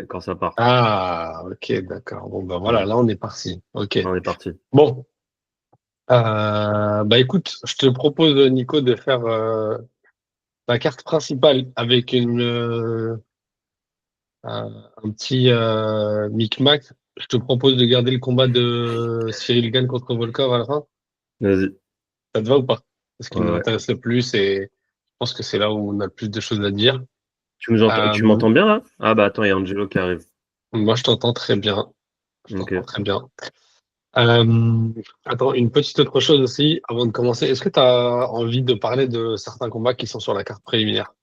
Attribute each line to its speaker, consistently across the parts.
Speaker 1: quand ça part.
Speaker 2: Ah, ok, d'accord. Bon, ben voilà, là, on est parti. Ok.
Speaker 1: On est parti.
Speaker 2: Bon. Bah écoute, je te propose, Nico, de faire la carte principale avec un petit micmac. Je te propose de garder le combat de Cyril Gane contre Volkov à la fin.
Speaker 1: Vas-y.
Speaker 2: Ça te va ou pas? C'est ce qui
Speaker 1: Ouais,
Speaker 2: nous
Speaker 1: ouais.
Speaker 2: intéresse le plus et je pense que c'est là où on a le plus de choses à dire.
Speaker 1: Tu
Speaker 2: Euh,
Speaker 1: m'entends bien là? Ah bah attends, il y a Angelo qui arrive.
Speaker 2: Moi, je t'entends très bien. Je t'entends
Speaker 1: Ok.
Speaker 2: très bien. Attends, une petite autre chose aussi, avant de commencer. Est-ce que tu as envie de parler de certains combats qui sont sur la carte préliminaire?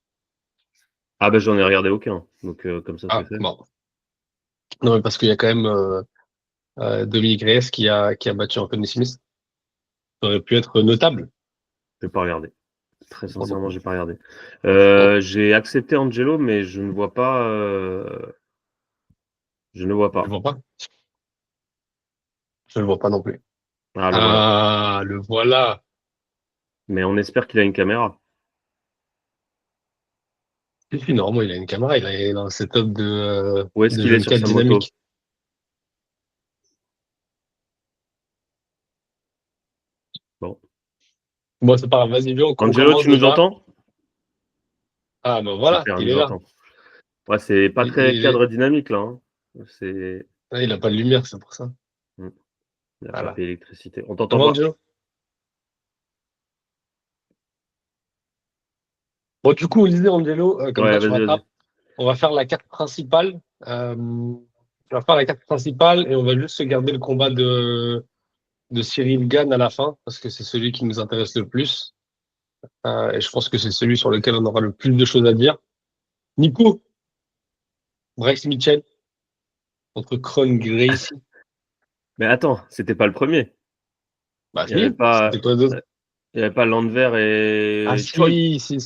Speaker 1: Ah bah j'en ai regardé aucun. Donc comme ça c'est
Speaker 2: Ah,
Speaker 1: fait.
Speaker 2: bon. Non, mais parce qu'il y a quand même Dominique Reyes qui a battu Anthony Smith. Ça aurait pu être notable.
Speaker 1: Je vais pas regarder. Très
Speaker 2: Pour le
Speaker 1: sincèrement,
Speaker 2: coup.
Speaker 1: j'ai pas regardé.
Speaker 2: Bon,
Speaker 1: J'ai accepté Angelo, mais je ne vois pas. Je ne vois
Speaker 2: je le
Speaker 1: pas.
Speaker 2: vois pas. Je le vois pas non plus.
Speaker 1: Ah le voilà.
Speaker 2: Ah, le voilà.
Speaker 1: Mais on espère qu'il a une caméra.
Speaker 2: Et puis, normalement, il a une caméra. Il est dans le setup
Speaker 1: Où est-ce
Speaker 2: de
Speaker 1: qu'il est
Speaker 2: Jeune
Speaker 1: sur
Speaker 2: 4
Speaker 1: sa moto?
Speaker 2: Dynamique.
Speaker 1: Bon.
Speaker 2: Bon, c'est pas grave. Vas-y, viens, on
Speaker 1: Angelo,
Speaker 2: commence
Speaker 1: tu nous
Speaker 2: déjà.
Speaker 1: entends?
Speaker 2: Ah, ben voilà,
Speaker 1: Super, il
Speaker 2: il est
Speaker 1: nous
Speaker 2: là.
Speaker 1: entend. Ouais, c'est pas très
Speaker 2: Il est...
Speaker 1: cadre dynamique là, hein. C'est.
Speaker 2: Ah, il a pas de lumière, c'est pour ça.
Speaker 1: Hmm. Il n'a pas
Speaker 2: Voilà.
Speaker 1: payé l'électricité. On t'entend
Speaker 2: Comment,
Speaker 1: pas.
Speaker 2: Angelo? Bon, du coup, on disait, Angelo, comme ça,
Speaker 1: Ouais,
Speaker 2: tu
Speaker 1: vas-y, vas-y.
Speaker 2: rattrapes. On va faire la carte principale. On va faire la carte principale et on va juste se garder le combat de Cyril Gane à la fin, parce que c'est celui qui nous intéresse le plus. Et je pense que c'est celui sur lequel on aura le plus de choses à dire. Nico, Bryce Mitchell contre Kron Gracie.
Speaker 1: Mais attends, c'était pas le premier.
Speaker 2: Bah
Speaker 1: Il y avait
Speaker 2: si,
Speaker 1: pas.
Speaker 2: c'était quoi d'autre?
Speaker 1: Il y avait pas Landwehr
Speaker 2: Ah
Speaker 1: et Choi.
Speaker 2: si,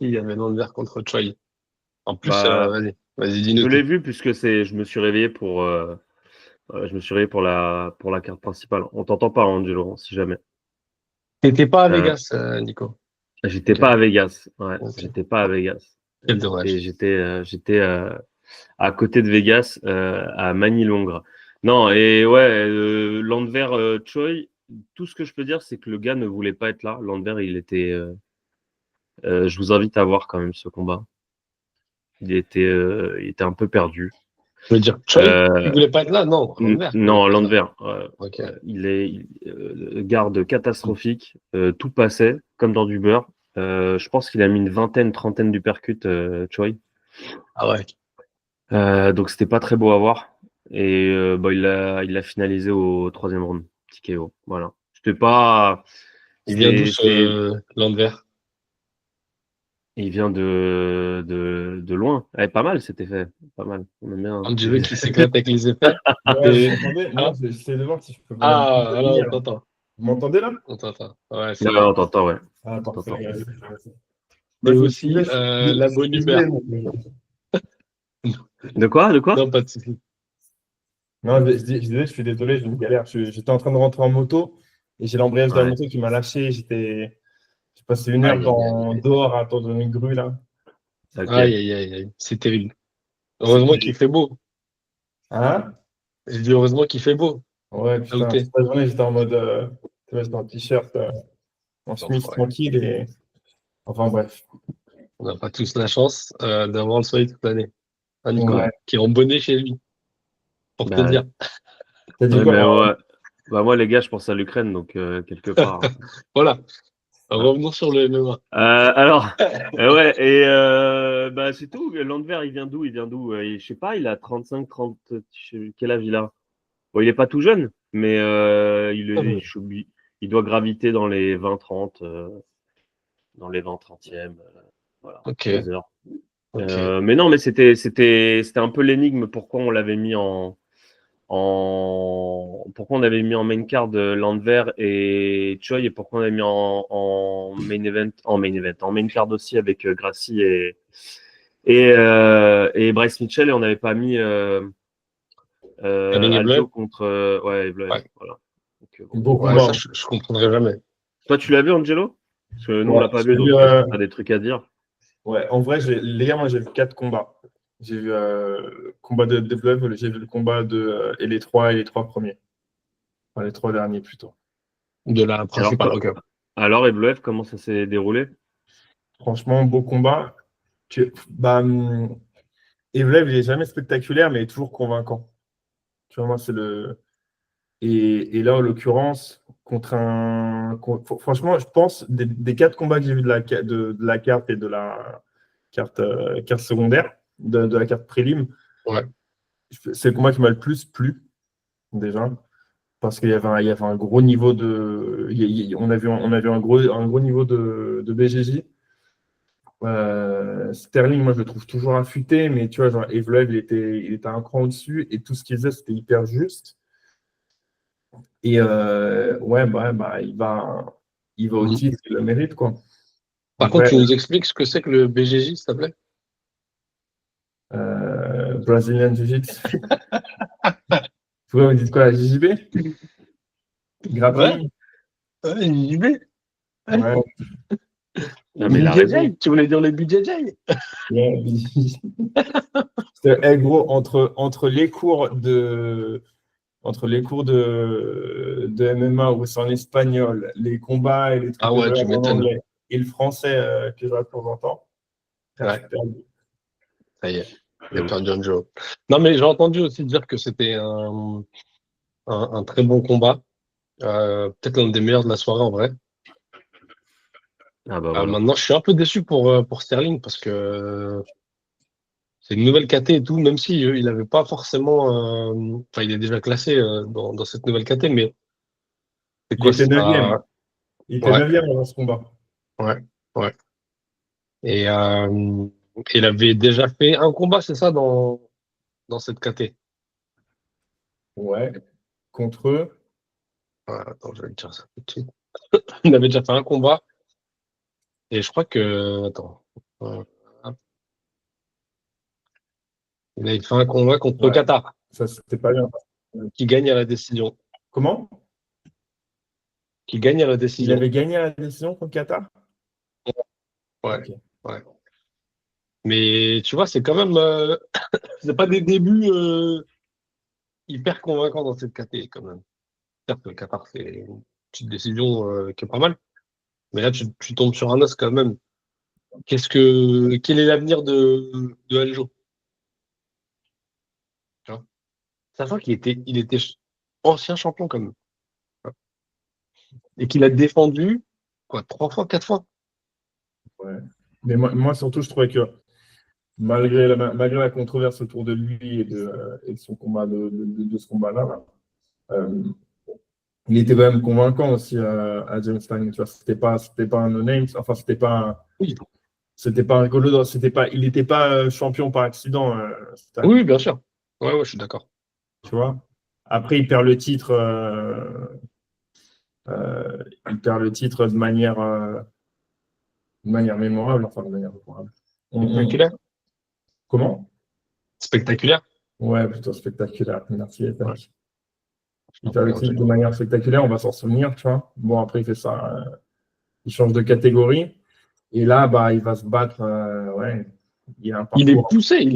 Speaker 2: il y avait Lambert contre Choi. En plus,
Speaker 1: Bah,
Speaker 2: vas-y,
Speaker 1: je
Speaker 2: dis-nous
Speaker 1: l'ai
Speaker 2: tout.
Speaker 1: vu puisque je me suis réveillé je me suis réveillé pour la carte principale. On t'entend pas, Angelo, hein, si jamais.
Speaker 2: T'étais pas à
Speaker 1: Euh,
Speaker 2: Vegas, Nico.
Speaker 1: J'étais
Speaker 2: Ok,
Speaker 1: pas à Vegas. Ouais,
Speaker 2: ok.
Speaker 1: j'étais pas à Vegas.
Speaker 2: Quel dommage.
Speaker 1: J'étais à côté de Vegas, à Manille-Longres. Non, et ouais, Landwehr, Choi, tout ce que je peux dire, c'est que le gars ne voulait pas être là. Landwehr, je vous invite à voir quand même ce combat. Il était un peu perdu.
Speaker 2: Je veux dire, Choi, il
Speaker 1: Euh,
Speaker 2: voulait pas être là? Non, Lambert voulait
Speaker 1: non,
Speaker 2: pas être là.
Speaker 1: Landwehr,
Speaker 2: Ok.
Speaker 1: garde catastrophique. Tout passait comme dans du beurre. Je pense qu'il a mis une vingtaine, trentaine d'uppercuts, Choi.
Speaker 2: Ah ouais.
Speaker 1: Donc c'était pas très beau à voir. Et bah, il l'a finalisé au troisième round. Petit KO. Voilà. C'était pas.
Speaker 2: Il vient d'où
Speaker 1: C'était.
Speaker 2: ce Lambert?
Speaker 1: Il vient de loin. Pas mal, c'était fait. Pas mal. On aime bien, hein.
Speaker 2: Angelo qui s'éclate avec les effets.
Speaker 3: Ouais, vous
Speaker 2: Et...
Speaker 3: m'entendez? Moi,
Speaker 2: Ah,
Speaker 3: j'essaie de voir si je peux vous mettre
Speaker 2: ah,
Speaker 3: de
Speaker 2: alors on
Speaker 3: lumière.
Speaker 2: t'entend.
Speaker 3: Vous m'entendez là?
Speaker 2: On t'entend. Ouais, c'est
Speaker 1: Non,
Speaker 2: bon.
Speaker 1: on t'entend, ouais.
Speaker 3: Ah,
Speaker 1: On
Speaker 3: parfait.
Speaker 1: t'entend.
Speaker 2: Et
Speaker 3: Moi, je
Speaker 2: aussi,
Speaker 3: disais,
Speaker 2: la
Speaker 3: je suis
Speaker 2: bonne
Speaker 3: désolé.
Speaker 2: humeur.
Speaker 1: De quoi? De quoi?
Speaker 2: Non, pas de souci.
Speaker 3: Non, je disais, je suis désolé, j'ai une galère. J'étais en train de rentrer en moto et j'ai l'embrayage de la
Speaker 1: Ouais.
Speaker 3: moto qui m'a lâché. J'ai passé une heure
Speaker 2: Aïe, aïe, aïe.
Speaker 3: dehors à attendre une grue là.
Speaker 1: Ok.
Speaker 2: Aïe, aïe, aïe, aïe. C'est terrible.
Speaker 3: C'est
Speaker 2: Heureusement qu'il fait beau.
Speaker 3: Hein?
Speaker 2: J'ai dit heureusement qu'il fait beau.
Speaker 3: Ouais,
Speaker 2: Là où
Speaker 3: putain,
Speaker 2: t'es.
Speaker 3: toute la journée, j'étais en mode. Tu vois, j'étais en t-shirt, en chemise
Speaker 2: L'enfoiré.
Speaker 3: tranquille et. Enfin, bref.
Speaker 2: On n'a pas tous la chance d'avoir le soleil toute l'année. Hein, Nico?
Speaker 3: Ouais.
Speaker 2: Qui est en bonnet chez lui, pour te
Speaker 1: Bah,
Speaker 2: dire.
Speaker 3: T'as dit
Speaker 1: ouais,
Speaker 3: quoi?
Speaker 1: mais ouais. Bah, moi, les gars, je pense à l'Ukraine, donc quelque part.
Speaker 2: Voilà.
Speaker 1: Ouais.
Speaker 2: Revenons sur le MMA.
Speaker 1: Alors, ouais, et bah, c'est tout. Landwehr, il vient d'où? Il vient d'où? Je sais pas, il a 35, 30. Quel âge il a? Bon, il est pas tout jeune, mais il doit graviter dans les 20-30, dans les 20-30e, voilà,
Speaker 2: Ok,
Speaker 1: buzzer.
Speaker 2: ok.
Speaker 1: Mais non, mais c'était un peu l'énigme pourquoi on l'avait mis pourquoi on avait mis en main card Landwehr et Choi et pourquoi on avait mis en main card aussi avec Gracie et Bryce Mitchell et on n'avait pas mis
Speaker 2: Henning et
Speaker 1: Aljo
Speaker 2: Bled?
Speaker 1: contre ouais, Evloev,
Speaker 2: Ouais.
Speaker 1: voilà. Donc, bon.
Speaker 3: Beau
Speaker 2: Ouais,
Speaker 3: combat,
Speaker 2: ça,
Speaker 3: hein.
Speaker 2: je comprendrai jamais.
Speaker 1: Toi, tu l'as vu, Angelo? Parce que nous, on
Speaker 3: Ouais,
Speaker 1: l'a pas vu, donc si tu as des trucs à dire.
Speaker 3: ouais, en vrai, les gars, moi j'ai vu 4 combats. J'ai vu le combat de Evloev, j'ai vu le combat et les trois premiers. Enfin, les 3 derniers plutôt.
Speaker 2: De la
Speaker 1: Alors,
Speaker 2: principale, ok.
Speaker 1: alors Evloev, comment ça s'est déroulé?
Speaker 3: Franchement, beau combat. Evloev, il est jamais spectaculaire, mais il est toujours convaincant. Tu vois, moi, c'est le. Et là, en l'occurrence, franchement, je pense, des 4 combats que j'ai vus de la carte et de la carte secondaire, de la carte prélim,
Speaker 2: Ouais.
Speaker 3: c'est le combat qui m'a le plus plu, déjà. Parce qu'il y avait un gros niveau de. On a vu un gros niveau de BJJ. Sterling, moi, je le trouve toujours affûté, mais tu vois, genre, Evloev, il était un cran au-dessus et tout ce qu'il faisait, c'était hyper juste. Et ouais, il va au
Speaker 2: Mhm.
Speaker 3: titre, il le mérite, quoi.
Speaker 2: Par contre,
Speaker 3: Après,
Speaker 2: tu nous expliques ce que c'est que le BJJ, s'il te plaît?
Speaker 3: Brazilian Jiu-Jitsu. Vous dites quoi, la JJB?
Speaker 2: Ouais,
Speaker 3: Grappling?
Speaker 2: JB.
Speaker 3: Ouais.
Speaker 1: Non, mais il a raison.
Speaker 2: BJJ, tu voulais dire le BJJ?
Speaker 3: Ouais. Gros, entre les cours de MMA où c'est en espagnol, les combats et les trucs
Speaker 2: Ah
Speaker 3: que je
Speaker 2: ouais, tu
Speaker 3: regarde en
Speaker 2: m'étonnes.
Speaker 3: anglais, et le français que je regarde de temps en temps, je
Speaker 2: Ouais,
Speaker 3: suis perdu.
Speaker 2: ça y est, j'ai perdu un jeu. Non, mais j'ai entendu aussi dire que c'était un très bon combat. Peut-être l'un des meilleurs de la soirée en vrai.
Speaker 1: Ah bah voilà.
Speaker 2: Maintenant, je suis un peu déçu pour Sterling parce que c'est une nouvelle KT et tout, même si il n'avait pas forcément. Enfin, il est déjà classé dans cette nouvelle KT, mais c'est
Speaker 3: Il
Speaker 2: quoi
Speaker 3: était
Speaker 2: ça?
Speaker 3: 9e. Il était
Speaker 2: Ouais,
Speaker 3: 9e dans ce combat.
Speaker 2: ouais, ouais. Et il avait déjà fait un combat, c'est ça, dans cette KT.
Speaker 3: Ouais. Contre eux.
Speaker 2: Attends, je vais te dire ça tout de suite. Il avait déjà fait un combat et je crois que. Attends. Euh, il avait fait un combat contre
Speaker 3: Ouais.
Speaker 2: Qatar
Speaker 3: Ça, c'était pas bien.
Speaker 2: qui gagne à la décision.
Speaker 3: Comment?
Speaker 2: Qui gagne à la
Speaker 3: Il
Speaker 2: décision.
Speaker 3: avait gagné la décision contre Qatar?
Speaker 2: Ouais,
Speaker 3: Ok.
Speaker 2: ouais. Mais tu vois, c'est quand même. C'est pas des débuts hyper convaincants dans cette KT quand même. Certes, le Qatar, c'est une petite décision qui est pas mal. Mais là, tu tombes sur un os quand même. Quel est l'avenir de Aljo? Tu vois. Sachant il était ancien champion quand même. Et qu'il a défendu, quoi, 3 fois, 4 fois?
Speaker 3: Ouais. Mais moi, surtout, je trouvais que malgré la controverse autour de lui et de son combat de ce combat-là, là, euh, il était quand même convaincant aussi à James Sterling. Tu vois, c'était pas un no-name. Enfin,
Speaker 2: Oui.
Speaker 3: c'était pas un rigolo. Il n'était pas champion par accident, Sterling.
Speaker 2: Oui, bien sûr. Ouais, ouais, je suis d'accord.
Speaker 3: Tu vois. Après, il perd le titre. Il perd le titre de manière mémorable. Enfin, de manière mémorable.
Speaker 2: Spectaculaire?
Speaker 3: Comment?
Speaker 2: Spectaculaire?
Speaker 3: Ouais, plutôt spectaculaire. Merci,
Speaker 2: Ouais.
Speaker 3: Ethan. Il
Speaker 2: Ok,
Speaker 3: perd le titre
Speaker 2: ok.
Speaker 3: de manière spectaculaire, on va s'en souvenir, tu vois. Bon, après, il fait ça, il change de catégorie. Et là, bah, il va se battre. Ouais, il a un parcours.
Speaker 2: Il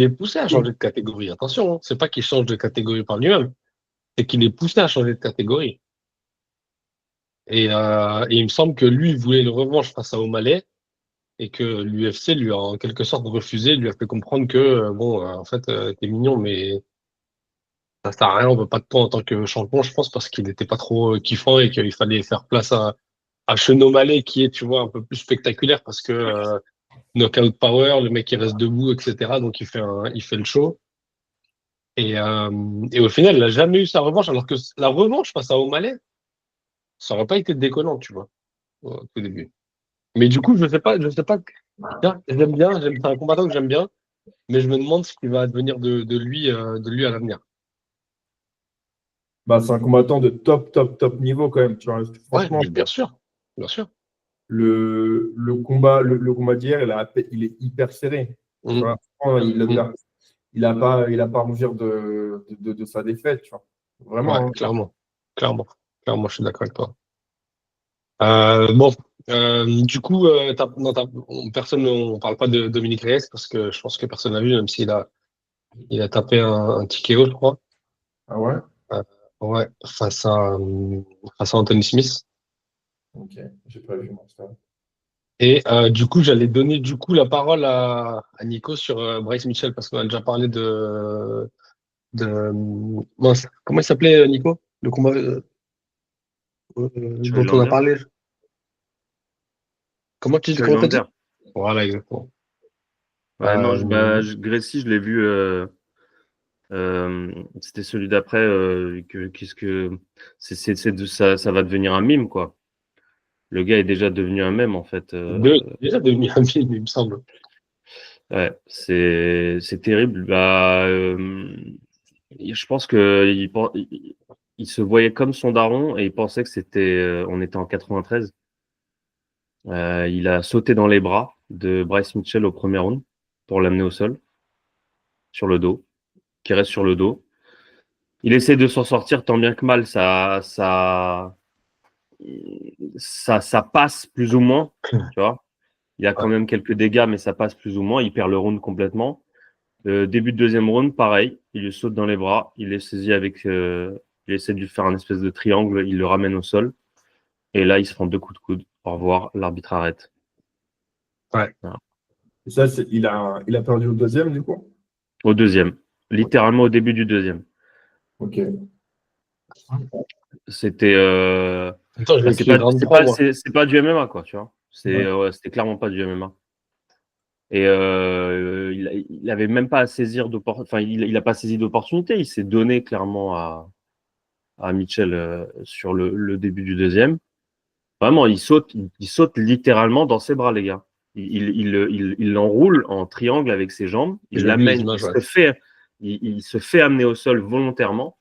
Speaker 2: est poussé à changer de catégorie. Attention, hein. C'est pas qu'il change de catégorie par lui-même, c'est qu'il est poussé à changer de catégorie. Et il me semble que lui, il voulait une revanche face à O'Malley et que l'UFC lui a en quelque sorte refusé, lui a fait comprendre que, bon, en fait, t'es mignon, mais ça sert à rien, on veut pas de toi en tant que champion, je pense, parce qu'il n'était pas trop kiffant et qu'il fallait faire place à Sean O'Malley qui est, tu vois, un peu plus spectaculaire parce que knockout power, le mec il reste debout, etc. Donc il fait le show. Et au final, il n'a jamais eu sa revanche, alors que la revanche face à O'Malley, ça aurait pas été déconnant, tu vois, au tout début. Mais du coup, je sais pas. Tiens, c'est un combattant que j'aime bien, mais je me demande ce qui va advenir de lui à l'avenir.
Speaker 3: Bah, c'est un combattant de top, top, top niveau quand même. Tu vois.
Speaker 2: Ouais,
Speaker 3: Franchement,
Speaker 2: bien sûr, bien sûr.
Speaker 3: le combat d'hier, il est hyper serré. Tu
Speaker 2: Mm,
Speaker 3: vois. Franchement,
Speaker 2: mm.
Speaker 3: il a pas à rougir de sa défaite. Tu vois.
Speaker 2: Ouais,
Speaker 3: Vraiment. Hein.
Speaker 2: clairement, clairement, clairement, je suis d'accord avec toi. Bon, du coup, personne, on parle pas de Dominique Reyes parce que je pense que personne n'a vu, même s'il a Il a tapé un TKO, je crois.
Speaker 3: Ah ouais?
Speaker 2: Ouais, face à Anthony Smith.
Speaker 3: Ok, j'ai pas vu moi ça.
Speaker 2: Et du coup, j'allais donner du coup la parole à Nico sur Bryce Mitchell parce qu'on a déjà parlé de mince, comment il s'appelait Nico? Le combat
Speaker 1: Joy
Speaker 2: dont on a
Speaker 1: Lander.
Speaker 2: parlé.
Speaker 1: Joy
Speaker 2: Comment t'as dit?
Speaker 1: Lander.
Speaker 2: Voilà, exactement.
Speaker 1: Ouais, non,
Speaker 2: Euh,
Speaker 1: Gracie, je l'ai vu. C'était celui d'après. Qu'est-ce que ça va devenir un mime, quoi. Le gars est déjà devenu un mème, en fait.
Speaker 2: déjà devenu un film, il me semble.
Speaker 1: Ouais, c'est terrible. Bah, je pense que il se voyait comme son daron et il pensait que on était en 93. Il a sauté dans les bras de Bryce Mitchell au premier round pour l'amener au sol, sur le dos, qui reste sur le dos. Il essaie de s'en sortir tant bien que mal. Ça passe plus ou moins, tu vois. Il a quand
Speaker 2: Ouais.
Speaker 1: même quelques dégâts, mais ça passe plus ou moins. Il perd le round complètement. Début de deuxième round, pareil. Il lui saute dans les bras. Il est saisi il essaie de lui faire un espèce de triangle. Il le ramène au sol. Et là, il se prend 2 coups de coude. Au revoir. L'arbitre arrête.
Speaker 2: Ouais.
Speaker 1: Voilà.
Speaker 3: Et ça, il a perdu au deuxième, du coup?
Speaker 1: Au deuxième. Littéralement au début du deuxième.
Speaker 3: Ok.
Speaker 1: C'était.
Speaker 2: Attends, je
Speaker 1: Bah,
Speaker 2: vais écrire round 3, moi.
Speaker 1: c'est pas du MMA, quoi, tu vois.
Speaker 3: Ouais.
Speaker 1: C'était clairement pas du MMA. Et il avait même pas à saisir d'opportunité. Enfin, il a pas saisi d'opportunité. Il s'est donné clairement à Mitchell sur le début du deuxième. Vraiment, il saute littéralement dans ses bras, les gars. Il l'enroule en triangle avec ses jambes. Il
Speaker 2: J'ai vu les
Speaker 1: l'amène.
Speaker 2: images, ouais.
Speaker 1: Il se fait amener au sol volontairement.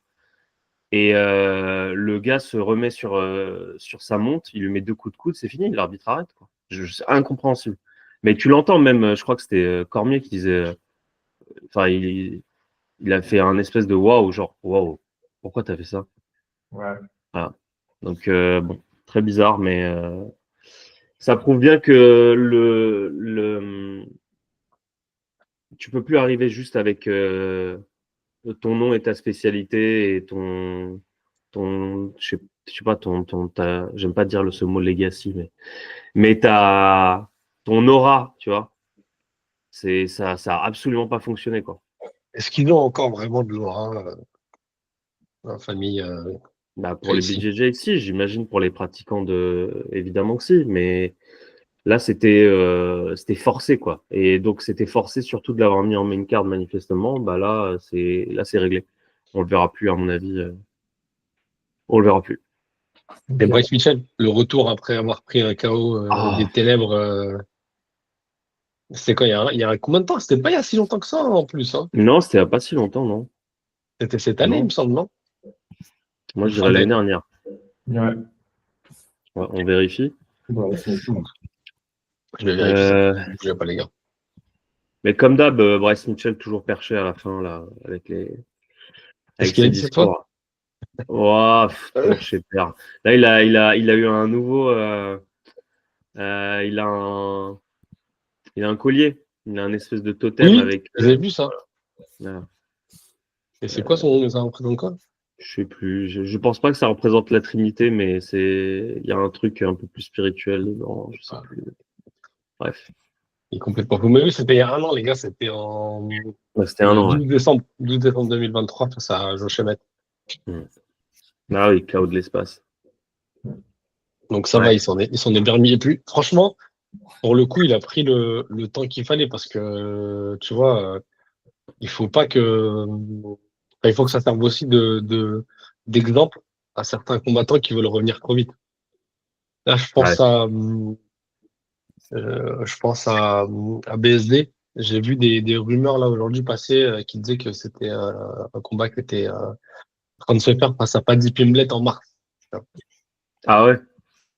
Speaker 1: Et le gars se remet sur sa monte. Il lui met 2 coups de coude. C'est fini. L'arbitre arrête, quoi. C'est incompréhensible. Mais tu l'entends même. Je crois que c'était Cormier qui disait. Enfin, il a fait un espèce de waouh, genre waouh. Pourquoi t'as fait ça?
Speaker 3: Ouais.
Speaker 1: Voilà. Donc bon, très bizarre, mais ça prouve bien que tu peux plus arriver juste avec ton nom et ta spécialité et je sais pas, j'aime pas dire ce mot legacy, mais ton aura, tu vois, ça a absolument pas fonctionné, quoi.
Speaker 2: Est-ce qu'ils ont encore vraiment de l'aura, la famille
Speaker 1: Bah, pour les
Speaker 2: Gracie?
Speaker 1: BJJ, si, j'imagine pour les pratiquants évidemment que si, mais là, c'était forcé, quoi. Et donc, c'était forcé surtout de l'avoir mis en main card, manifestement. Bah là, c'est réglé. On le verra plus, à mon avis. On le verra plus.
Speaker 2: Et
Speaker 3: Ok.
Speaker 2: Bryce Mitchell, le retour après avoir pris un KO des
Speaker 1: Ah,
Speaker 2: ténèbres, c'était quoi, il y a combien de temps? C'était pas il y a si longtemps que ça, en plus, hein.
Speaker 1: non, c'était il n'y a pas si longtemps, non.
Speaker 2: C'était cette année, il me
Speaker 1: Non.
Speaker 2: semble, non?
Speaker 1: Moi,
Speaker 2: Il
Speaker 1: je
Speaker 2: me
Speaker 1: dirais l'année
Speaker 2: semblait.
Speaker 1: dernière.
Speaker 3: Ouais.
Speaker 1: Ouais, on vérifie.
Speaker 3: Bon, c'est tout.
Speaker 2: Je vais vérifier ça.
Speaker 1: Euh,
Speaker 2: Ne bougez pas, les gars.
Speaker 1: mais comme d'hab, Bryce Mitchell toujours perché à la fin, là,
Speaker 2: Qu'est-ce
Speaker 1: avec
Speaker 2: qu'il a
Speaker 1: ses
Speaker 2: dit cette fois?
Speaker 1: discours. Ouah, toujours chez Père. Là, il a eu un nouveau. Euh, il a un, il a un collier. Il a un espèce de totem
Speaker 2: Oui,
Speaker 1: avec.
Speaker 2: j'ai vu ça.
Speaker 1: Voilà.
Speaker 2: Et c'est quoi son, ça représente quoi?
Speaker 1: Je sais plus. Je pense pas que ça représente la Trinité, mais il y a un truc un peu plus spirituel dedans. Je sais
Speaker 2: Ah,
Speaker 1: plus. Bref.
Speaker 2: il est complètement. Vous m'avez vu, c'était il y a un an, les gars. C'était
Speaker 1: Ouais, c'était un
Speaker 2: le
Speaker 1: an, ouais.
Speaker 2: 12 décembre 2023 face à Jochemet.
Speaker 1: Mm. Ah oui, Cloud de l'espace.
Speaker 2: Donc ça va,
Speaker 1: Ouais.
Speaker 2: il s'en est bien remis. Et puis, franchement, pour le coup, il a pris le temps qu'il fallait parce que, tu vois, il faut pas que. Enfin, il faut que ça serve aussi d'exemple à certains combattants qui veulent revenir trop vite. Là,
Speaker 1: Ouais.
Speaker 2: je pense à BSD. J'ai vu des rumeurs là aujourd'hui passer qui disaient que c'était un combat qui était en train de se faire face à Paddy Pimblett en mars.
Speaker 1: Ah ouais.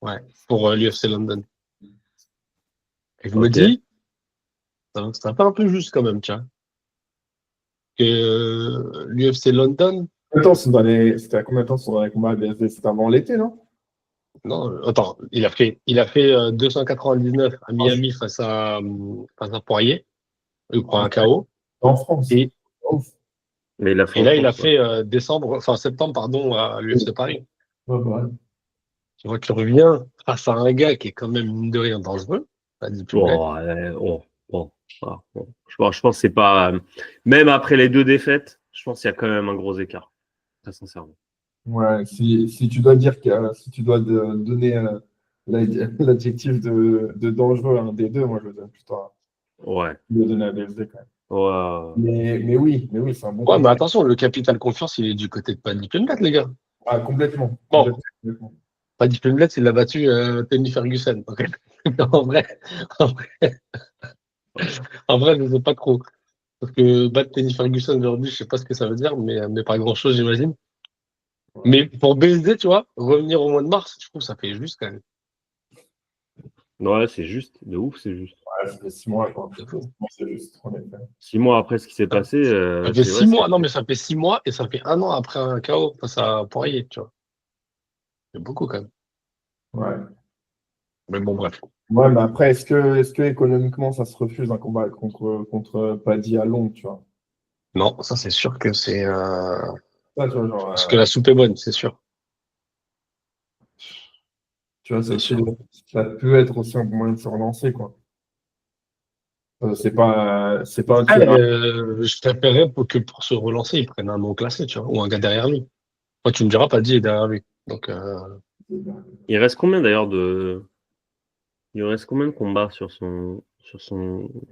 Speaker 2: Ouais, pour l'UFC London. Et je me
Speaker 1: Ok.
Speaker 2: dis, ça fait un peu juste quand même, tiens, que l'UFC London,
Speaker 3: Attends, c'était à combien de temps son dernier combat à BSD? C'était avant l'été, non?
Speaker 2: non, attends, il a fait 299 à Miami face à Poirier. Il prend un
Speaker 3: Ok.
Speaker 2: KO.
Speaker 3: En France.
Speaker 2: Et
Speaker 3: Ouf.
Speaker 1: Mais il a fait
Speaker 2: Et
Speaker 1: en
Speaker 2: là, il a
Speaker 1: France, ouais.
Speaker 2: fait septembre, pardon, à l'UFC Paris.
Speaker 3: Ouais, bah,
Speaker 2: Tu vois, tu reviens face à un gars qui est quand même, mine de rien, dangereux. Paddy Pimblett.
Speaker 1: Bon. Je pense que c'est pas. Même après les 2 défaites, je pense qu'il y a quand même un gros écart. Très sincèrement.
Speaker 3: ouais, si tu dois dire si tu dois donner l'adjectif de dangereux à un des deux, moi je donne plutôt
Speaker 1: Ouais.
Speaker 3: le donner à BSD quand même.
Speaker 1: Ouais.
Speaker 3: Mais oui, c'est un bon
Speaker 2: Ouais, mais
Speaker 3: combat.
Speaker 2: attention, le capital confiance, il est du côté de Paddy Pimblett, les gars.
Speaker 3: Ah, complètement.
Speaker 2: Bon,
Speaker 3: Complètement.
Speaker 2: Paddy Pimblett, il a battu Tony Ferguson. Ok. En vrai, en vrai, en vrai, je ne sais pas trop. Parce que battre Tony Ferguson aujourd'hui, je sais pas ce que ça veut dire, mais pas grand-chose, j'imagine.
Speaker 3: Ouais.
Speaker 2: Mais pour BSD, tu vois, revenir au mois de mars, je trouve que ça fait juste quand même.
Speaker 1: Ouais, c'est juste. De ouf, c'est juste.
Speaker 3: Ouais, ça fait 6 mois, quoi.
Speaker 2: C'est fou.
Speaker 3: C'est juste, en effet.
Speaker 1: 6 mois après ce qui s'est passé,
Speaker 2: Ça fait
Speaker 1: c'est
Speaker 2: six
Speaker 1: vrai.
Speaker 2: mois, non, mais ça fait 6 mois et ça fait un an après un KO face à Poirier, tu vois. C'est beaucoup quand même.
Speaker 3: Ouais.
Speaker 2: Mais bon, bref.
Speaker 3: Ouais, mais après, est-ce que économiquement ça se refuse un combat contre Paddy à Londres, tu vois?
Speaker 2: Non, ça c'est sûr que c'est.
Speaker 3: Ça, tu vois, genre,
Speaker 2: Parce que la soupe est bonne, c'est sûr.
Speaker 3: tu vois,
Speaker 2: C'est sûr.
Speaker 3: ça peut être aussi un moyen de se relancer, quoi. C'est pas un
Speaker 2: Ah,
Speaker 3: tir.
Speaker 2: je préférerais que pour se relancer, ils prennent un non classé, tu vois, ou un gars derrière lui. Moi, tu me diras, Paddy est derrière lui. Donc,
Speaker 1: Il reste combien d'ailleurs de. Il reste combien de combats sur son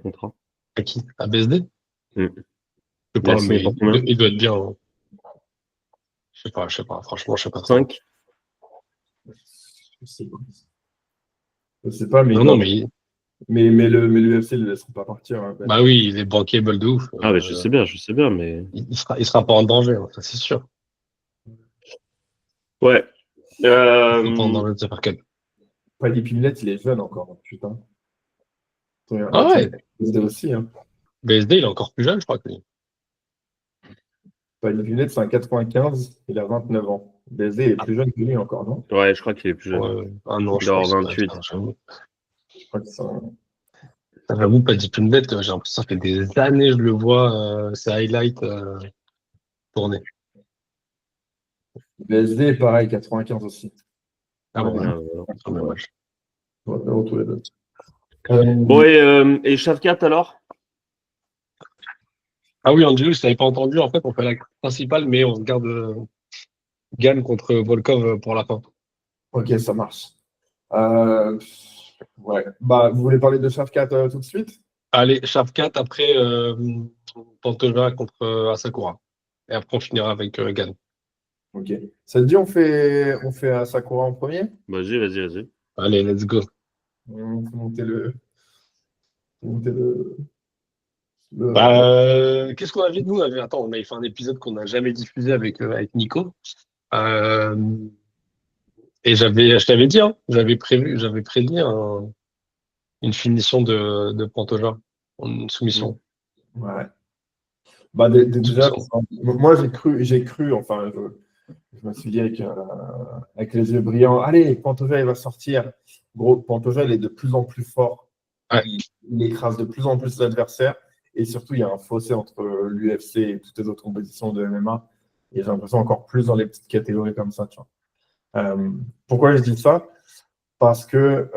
Speaker 1: contrat?
Speaker 2: à qui? À BSD?
Speaker 1: Hmm.
Speaker 2: Je sais
Speaker 1: Il a
Speaker 2: pas,
Speaker 1: signé
Speaker 2: mais
Speaker 1: pour combien?
Speaker 2: il doit être bien, hein. Je sais pas. Franchement, je sais pas trop.
Speaker 1: 5.
Speaker 3: Je sais pas. Je sais pas, mais
Speaker 2: Non, non, mais
Speaker 3: mais l'UFC ne le laissera pas partir, hein, Ben.
Speaker 2: bah oui, il est bankable de ouf.
Speaker 1: Ah, mais je sais bien, mais.
Speaker 2: Il sera pas en danger, hein, ça c'est sûr.
Speaker 1: Ouais.
Speaker 2: Il sera pas en danger de se faire cut.
Speaker 3: Paddy Pimblett, il est jeune encore, putain.
Speaker 2: Ah ouais,
Speaker 3: BSD aussi, hein.
Speaker 2: BSD, il est encore plus jeune, je crois que lui.
Speaker 3: Paddy Pimblett, c'est un 95, il a 29 ans. BSD est
Speaker 2: Ah,
Speaker 3: plus jeune que lui encore, non?
Speaker 1: Ouais, je crois qu'il est plus jeune.
Speaker 2: ouais, un an,
Speaker 1: Il
Speaker 2: je
Speaker 1: doit avoir
Speaker 2: pense. Ouais,
Speaker 1: 28.
Speaker 2: putain, j'avoue.
Speaker 3: Je crois que c'est un-
Speaker 2: J'avoue, Paddy Pimblett, j'ai l'impression que ça fait des années je le vois, ses highlights tourner.
Speaker 3: BSD, pareil, 95 aussi.
Speaker 2: Ah
Speaker 3: Ouais,
Speaker 2: bon, ouais,
Speaker 1: Ah, voilà.
Speaker 2: c'est dommage.
Speaker 3: ouais, tous les deux.
Speaker 1: Bon, et Shavkat alors?
Speaker 2: Ah oui, Angelo, je t'avais pas entendu. En fait, on fait la carte principale, mais on se garde Gann contre Volkov pour la fin.
Speaker 3: Ok, ça marche. Euh, ouais. Bah, vous voulez parler de Shavkat tout de suite?
Speaker 2: Allez, Shavkat, après Pantoja contre Asakura. Et après, on finira avec Gann.
Speaker 3: Ok. Ça te dit, on fait Sakura en premier?
Speaker 1: Vas-y.
Speaker 2: Allez, let's go.
Speaker 3: On fait monter le-
Speaker 2: Qu'est-ce qu'on avait, nous? Attends, on avait fait un épisode qu'on n'a jamais diffusé avec Nico. Euh, et je t'avais dit, hein, j'avais prédit une finition de Pantoja, une soumission.
Speaker 3: Ouais. Bah, déjà,
Speaker 2: Soumission.
Speaker 3: moi, j'ai cru, enfin, je me suis dit avec les yeux brillants, allez, Pantoja, il va sortir. Gros, Pantoja, il est de plus en plus fort.
Speaker 2: Ouais.
Speaker 3: Il écrase de plus en plus l'adversaire. Et surtout, il y a un fossé entre l'UFC et toutes les autres compétitions de MMA. Et j'ai l'impression encore plus dans les petites catégories comme ça, tu vois. Pourquoi je dis ça? Parce que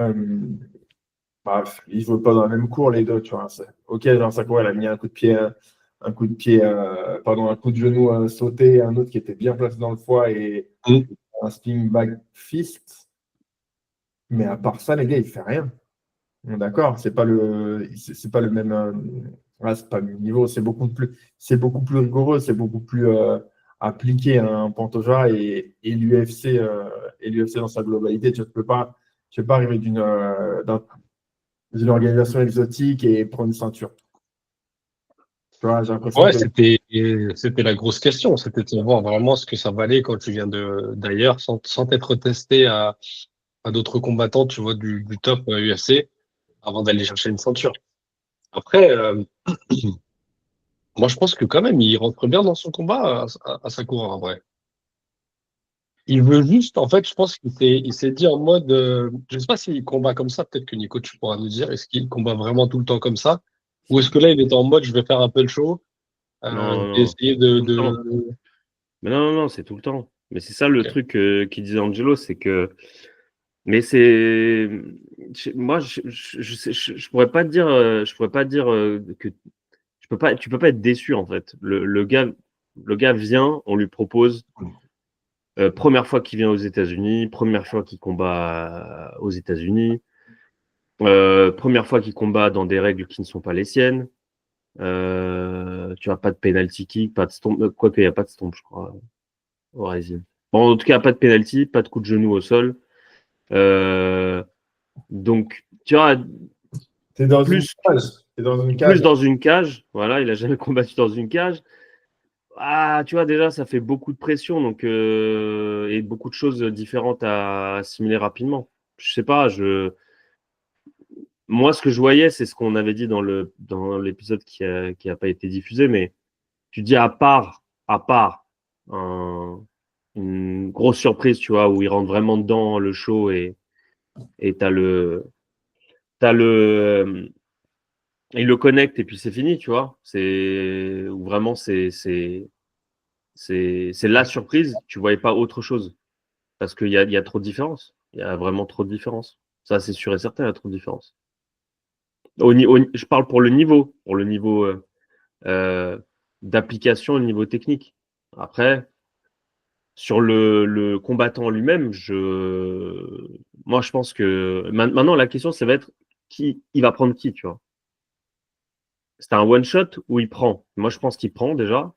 Speaker 3: ils ne jouent pas dans la même cour, les deux, tu vois. Ok, dans sa cour, elle a mis un coup de pied, un coup de genou sauté, un autre qui était bien placé dans le foie et
Speaker 2: Mm.
Speaker 3: un spinning back fist. Mais à part ça, les gars, il fait rien. Bon, d'accord, c'est pas le même, c'est pas le même niveau, c'est beaucoup plus rigoureux, c'est beaucoup plus appliqué à un Pantoja et l'UFC dans sa globalité. Tu peux pas arriver d'une organisation exotique et prendre une ceinture. Tu vois, j'ai l'impression
Speaker 2: Ouais,
Speaker 3: que
Speaker 2: c'était la grosse question. C'était de voir vraiment ce que ça valait quand tu viens d'ailleurs, sans t'être testé à d'autres combattants, tu vois, du top UFC, avant d'aller chercher une ceinture. Après, moi, je pense que quand même, il rentre bien dans son combat à Sakura, en vrai. Il veut juste, en fait, je pense qu'il s'est dit en mode, je sais pas s'il combat comme ça, peut-être que Nico, tu pourras nous dire, est-ce qu'il combat vraiment tout le temps comme ça? Ou est-ce que là, il est en mode, je vais faire un peu le show,
Speaker 1: Non, non.
Speaker 2: d'essayer
Speaker 1: Tout le temps. Mais non, c'est tout le temps. Mais c'est ça le
Speaker 2: Ok.
Speaker 1: truc qu'il disait Angelo, c'est que. Mais c'est. Moi, je pourrais pas te dire, que tu peux pas être déçu en fait. Le gars vient, on lui propose. Première fois qu'il vient aux États-Unis, première fois qu'il combat aux États-Unis, première fois qu'il combat dans des règles qui ne sont pas les siennes. Tu as pas de penalty kick, pas de stomp, quoique il n'y a pas de stomp, je crois, au Rising. Bon, en tout cas, pas de penalty, pas de coup de genou au sol. Donc, tu vois,
Speaker 3: T'es dans une
Speaker 1: plus,
Speaker 3: cage. T'es dans une
Speaker 1: plus
Speaker 3: cage.
Speaker 1: dans une cage. Voilà, il a jamais combattu dans une cage. Ah, tu vois, déjà, ça fait beaucoup de pression, donc et beaucoup de choses différentes à assimiler rapidement. Je sais pas, moi, ce que je voyais, c'est ce qu'on avait dit dans l'épisode qui a pas été diffusé, mais tu dis à part une grosse surprise, tu vois, où il rentre vraiment dedans le show et t'as le, il le connecte et puis c'est fini, tu vois. C'est où vraiment c'est la surprise. Tu voyais pas autre chose parce qu'il y a trop de différence. Il y a vraiment trop de différence. Ça, c'est sûr et certain, il y a trop de différence. Je parle pour le niveau euh, d'application, le niveau technique. Après, sur le combattant lui-même, moi, je pense que maintenant, la question, ça va être qui il va prendre qui, tu vois. C'est un one-shot ou il prend. Moi, je pense qu'il prend déjà.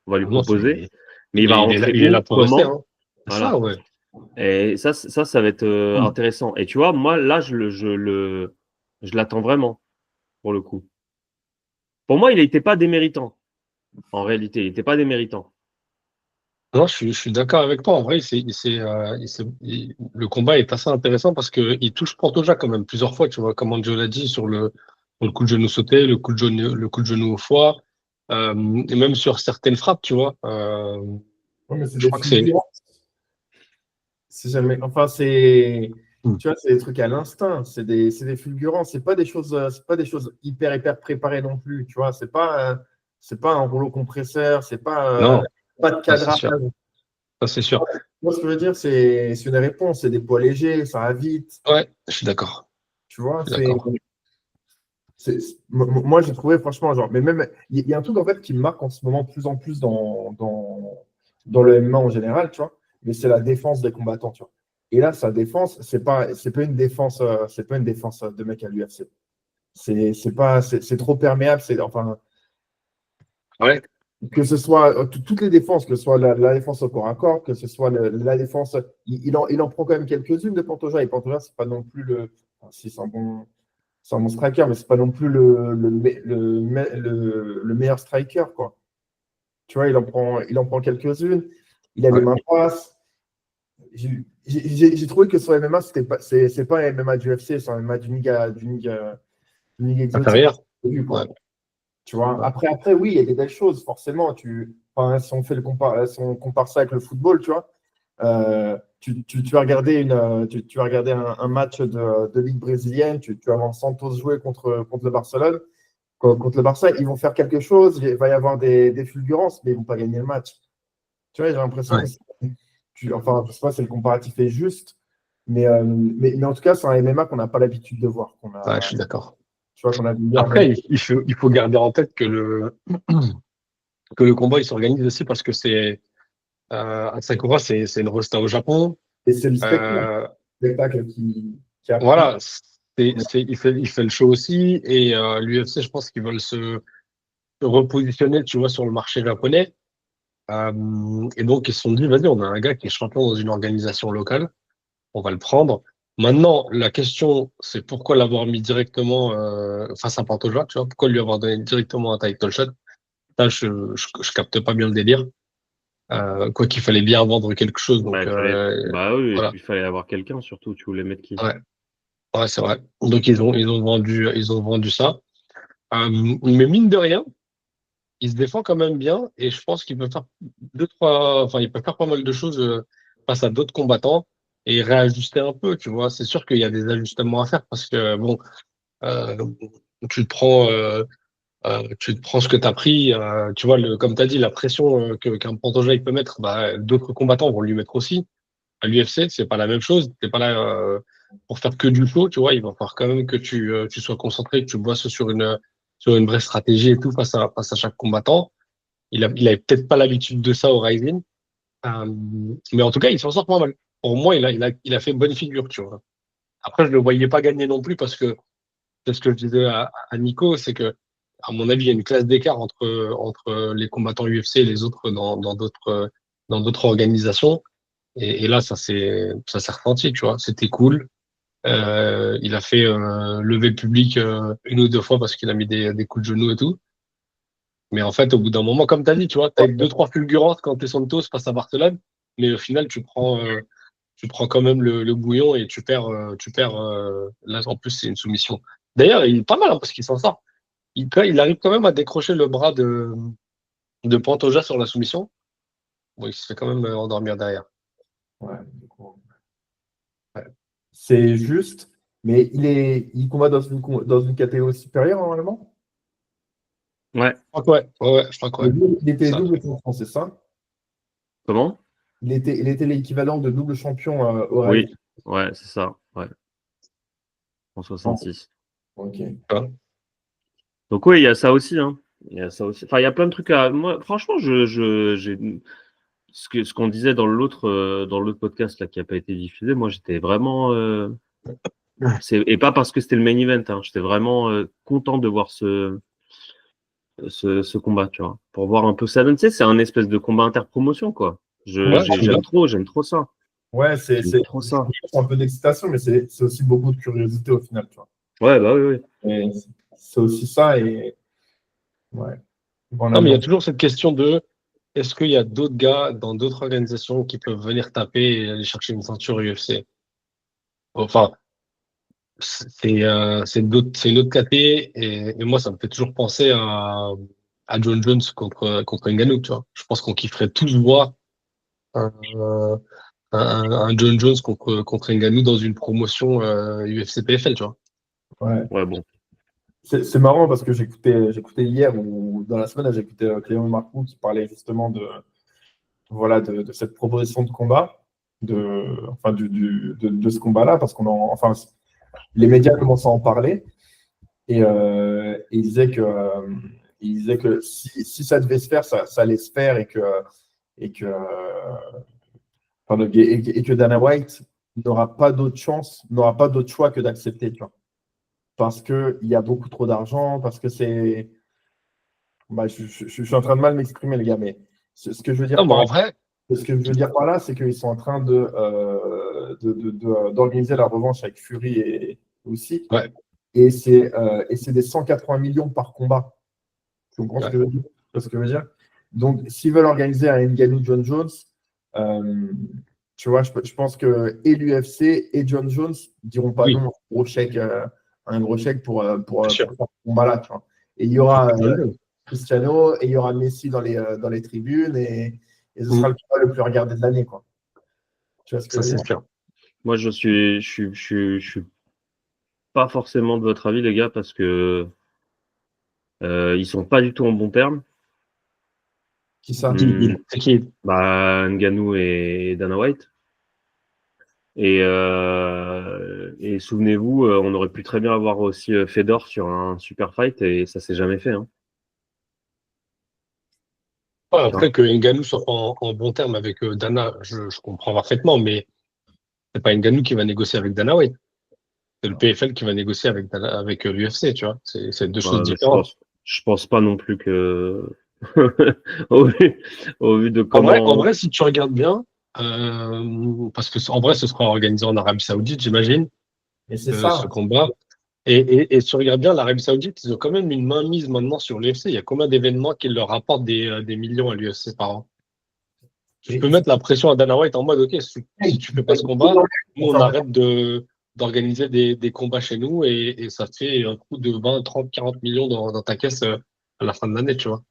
Speaker 1: On va lui
Speaker 2: Ah non,
Speaker 1: proposer. Mais il va rentrer
Speaker 2: il est là
Speaker 1: où,
Speaker 2: pour rester,
Speaker 1: comment.
Speaker 2: hein. C'est ça,
Speaker 1: Voilà.
Speaker 2: ouais.
Speaker 1: Et ça va être intéressant. Et tu vois, moi, là, je l'attends vraiment, pour le coup. Pour moi, il n'était pas déméritant. En réalité, il n'était pas déméritant.
Speaker 2: Non, je suis d'accord avec toi. En vrai, le combat est assez intéressant parce que il touche Pantoja quand même plusieurs fois. Tu vois, comme Angelo l'a dit sur le coup de genou sauté, le coup de genou au foie, et même sur certaines frappes, tu vois.
Speaker 3: Ouais, mais c'est
Speaker 2: Je
Speaker 3: des
Speaker 2: crois que c'est.
Speaker 3: fulgurances. C'est jamais. Enfin, c'est.
Speaker 2: Hmm.
Speaker 3: Tu vois, c'est des trucs à l'instinct. C'est des fulgurances. C'est pas des choses hyper préparées non plus. Tu vois, c'est pas un rouleau compresseur.
Speaker 2: Non,
Speaker 3: Pas de
Speaker 2: ça c'est
Speaker 3: cadrage.
Speaker 2: sûr. Ça c'est sûr.
Speaker 3: Moi, ce que je veux dire, c'est une réponse. C'est des poids légers. Ça va vite.
Speaker 2: Ouais, je suis d'accord.
Speaker 3: Tu vois,
Speaker 2: Je suis d'accord.
Speaker 3: moi, j'ai trouvé franchement, genre, mais même, il y a un truc en fait qui me marque en ce moment de plus en plus dans le MMA en général, tu vois, mais c'est la défense des combattants, tu vois. Et là, sa défense, c'est pas une défense, de mec à l'UFC. C'est trop perméable, enfin,
Speaker 2: Ouais,
Speaker 3: que ce soit toutes les défenses, que ce soit la défense au corps à corps, que ce soit la défense, il en prend quand même quelques-unes de Pantoja, et Pantoja, c'est pas non plus enfin, si c'est un bon striker, mais c'est pas non plus le meilleur striker, quoi. Tu vois, il en prend quelques-unes. Il a les
Speaker 2: ouais.
Speaker 3: mains basses. J'ai trouvé que son MMA, c'est pas un MMA du UFC, c'est un MMA d'une liga exotique.
Speaker 2: Intérieur.
Speaker 3: Quoi.
Speaker 2: Ouais.
Speaker 3: Tu vois, après, oui, il y a des belles choses, forcément. Enfin, si on compare ça avec le football, tu vois, tu vas regarder tu vas regarder un match de Ligue brésilienne, tu vas voir Santos jouer contre le Barcelone. Contre le Barça, ils vont faire quelque chose, il va y avoir des fulgurances, mais ils ne vont pas gagner le match. Tu vois, j'ai l'impression
Speaker 2: Ouais.
Speaker 3: que enfin, je sais pas si le comparatif est juste, mais en tout cas, c'est un MMA qu'on n'a pas l'habitude de voir.
Speaker 2: Ouais, je suis d'accord.
Speaker 3: Tu vois, qu'on a vu hier même.
Speaker 2: Après, il faut garder en tête que le combat il s'organise aussi parce que Asakura, c'est une rosta au Japon.
Speaker 3: Et c'est le
Speaker 2: Euh,
Speaker 3: spectacle qui a pris.
Speaker 2: voilà, il fait le show aussi. Et l'UFC, je pense qu'ils veulent se repositionner, tu vois, sur le marché japonais. Et donc, ils se sont dit, vas-y, on a un gars qui est champion dans une organisation locale, on va le prendre. Maintenant, la question, c'est pourquoi l'avoir mis directement face à Pantoja, tu vois, pourquoi lui avoir donné directement un title shot. Là, je capte pas bien le délire. Quoi qu'il fallait bien vendre quelque chose,
Speaker 1: Bah,
Speaker 2: donc
Speaker 1: bah oui, et
Speaker 2: voilà.
Speaker 1: puis il fallait avoir quelqu'un surtout. Tu voulais mettre qui?
Speaker 2: Ouais, ouais, c'est vrai. Donc ils ont vendu ça. Mais mine de rien, il se défend quand même bien et je pense qu'il peut faire enfin il peut faire pas mal de choses face à d'autres combattants et réajuster un peu, tu vois. C'est sûr qu'il y a des ajustements à faire parce que bon, euh, tu te prends Tu te prends ce que tu as pris. Tu vois, comme tu as dit, la pression qu'un Pantoja il peut mettre, d'autres combattants vont lui mettre aussi. À l'UFC, c'est pas la même chose. T'es pas là pour faire que du show, tu vois. Il va falloir quand même que tu sois concentré, que tu bosses sur une vraie stratégie et tout face à chaque combattant. Il avait peut-être pas l'habitude de ça au Rising. Mais en tout cas, il s'en sort pas mal. Pour moi, il a fait bonne figure, tu vois. Après, je le voyais pas gagner non plus parce que c'est ce que je disais à Nico, c'est que, à mon avis, il y a une classe d'écart entre les combattants UFC et les autres dans d'autres organisations. Et là, ça s'est ressenti, tu vois. C'était cool. Il a fait lever le public une ou deux fois parce qu'il a mis des coups de genoux et tout. Mais en fait, au bout d'un moment, comme tu as dit, tu vois, tu as eu deux, trois fulgurances quand t'es Santos passe à Barcelone. Mais au final, tu prends quand même le bouillon et tu perds. Là, en plus, c'est une soumission. D'ailleurs, il est pas mal hein, parce qu'il s'en sort. Il arrive quand même à décrocher le bras de Pantoja sur la soumission. Bon, il se fait quand même endormir derrière.
Speaker 3: Ouais, du coup, ouais. C'est juste, mais il combat dans une catégorie supérieure normalement.
Speaker 1: Ouais.
Speaker 2: Je crois que ouais. Ouais, je crois que ouais.
Speaker 3: Il était
Speaker 2: Ça.
Speaker 3: double champion, c'est ça?
Speaker 1: Comment?
Speaker 3: Il était l'équivalent de double champion au
Speaker 1: Oui.
Speaker 3: Rise.
Speaker 1: Ouais, c'est ça. Ouais. En 66.
Speaker 3: Ok.
Speaker 1: Donc oui, il y a ça aussi, hein. Il y a ça aussi. Enfin, il y a plein de trucs à. Moi, franchement, j'ai ce qu'on disait dans l'autre podcast là qui a pas été diffusé. Moi, j'étais vraiment. Et pas parce que c'était le main event. Hein. J'étais vraiment content de voir ce combat, tu vois, pour voir un peu ça donne. Tu sais, c'est un espèce de combat interpromotion, quoi.
Speaker 2: Ouais,
Speaker 1: J'aime trop ça.
Speaker 3: Ouais,
Speaker 1: J'aime trop ça.
Speaker 3: un peu d'excitation, mais c'est aussi beaucoup de curiosité au final, tu vois.
Speaker 1: Ouais, bah oui, oui.
Speaker 3: Et c'est aussi ça et ouais. Bon,
Speaker 2: non, mais il y a toujours cette question de est-ce qu'il y a d'autres gars dans d'autres organisations qui peuvent venir taper et aller chercher une ceinture UFC? Enfin, c'est une autre caté et moi, ça me fait toujours penser à John Jones contre Ngannou, tu vois. Je pense qu'on kifferait tous voir un, un John Jones contre Ngannou dans une promotion UFC PFL, tu vois.
Speaker 3: ouais.
Speaker 1: Ouais, bon.
Speaker 3: C'est marrant parce que j'écoutais hier ou dans la semaine, j'ai écouté Clément Marcoux qui parlait justement voilà, de cette proposition de combat, enfin, de ce combat-là, parce enfin, les médias commencent à en parler et il disait que si ça devait se faire, ça allait se faire et que Dana White n'aura pas d'autre chance, n'aura pas d'autre choix que d'accepter, tu vois. Parce qu'il y a beaucoup trop d'argent, parce que c'est. Je suis en train de mal m'exprimer, les gars, mais ce que je veux dire
Speaker 2: Non, mais
Speaker 3: par
Speaker 2: en
Speaker 3: là,
Speaker 2: vrai,
Speaker 3: c'est qu'ils sont en train d'organiser la revanche avec Fury et aussi.
Speaker 2: ouais,
Speaker 3: Et c'est des 180 millions par combat. Tu comprends ce
Speaker 2: ouais.
Speaker 3: que je veux dire? Tu vois ce que je veux dire? Donc, s'ils veulent organiser un Ngannou John Jones, euh, tu vois, je pense que et l'UFC et John Jones diront pas
Speaker 2: Oui,
Speaker 3: non un gros chèque pour
Speaker 2: bien sûr.
Speaker 3: faire ce combat-là, tu vois. Et il y aura Cristiano et il y aura Messi dans les tribunes et ce sera le combat le plus regardé de l'année, quoi. Tu vois ce que
Speaker 2: Ça,
Speaker 3: je veux
Speaker 2: c'est
Speaker 3: dire?
Speaker 2: sûr.
Speaker 1: Moi, je suis pas forcément de votre avis, les gars, parce que ils sont pas du tout en bon terme.
Speaker 3: Qui ça?
Speaker 2: C'est qui?
Speaker 1: Ngannou et Dana White. Et souvenez-vous, on aurait pu très bien avoir aussi Fedor sur un super fight et ça s'est jamais fait. Hein.
Speaker 2: Ouais,
Speaker 1: Tu vois.
Speaker 2: après que Ngannou soit en bon terme avec Dana, je comprends parfaitement, mais c'est pas Ngannou qui va négocier avec Dana White. C'est le PFL qui va négocier avec l'UFC, tu vois. C'est deux choses
Speaker 1: Mais
Speaker 2: différentes.
Speaker 1: je pense pas non plus que au vu de
Speaker 2: En
Speaker 1: comment.
Speaker 2: vrai, si tu regardes bien, parce que en vrai, ce sera organisé en Arabie Saoudite, j'imagine,
Speaker 3: Mais c'est
Speaker 2: ce
Speaker 3: ça.
Speaker 2: combat. Et si tu regardes bien, l'Arabie Saoudite, ils ont quand même une mainmise maintenant sur l'UFC. Il y a combien d'événements qui leur rapportent des millions à l'UFC par an? Tu
Speaker 3: Et-
Speaker 2: peux mettre la pression à Dana White en mode, OK, si tu fais pas ce combat, nous, on arrête d'organiser des combats chez nous et ça te fait un coup de 20, 30, 40 millions dans ta caisse à la fin de l'année, tu vois.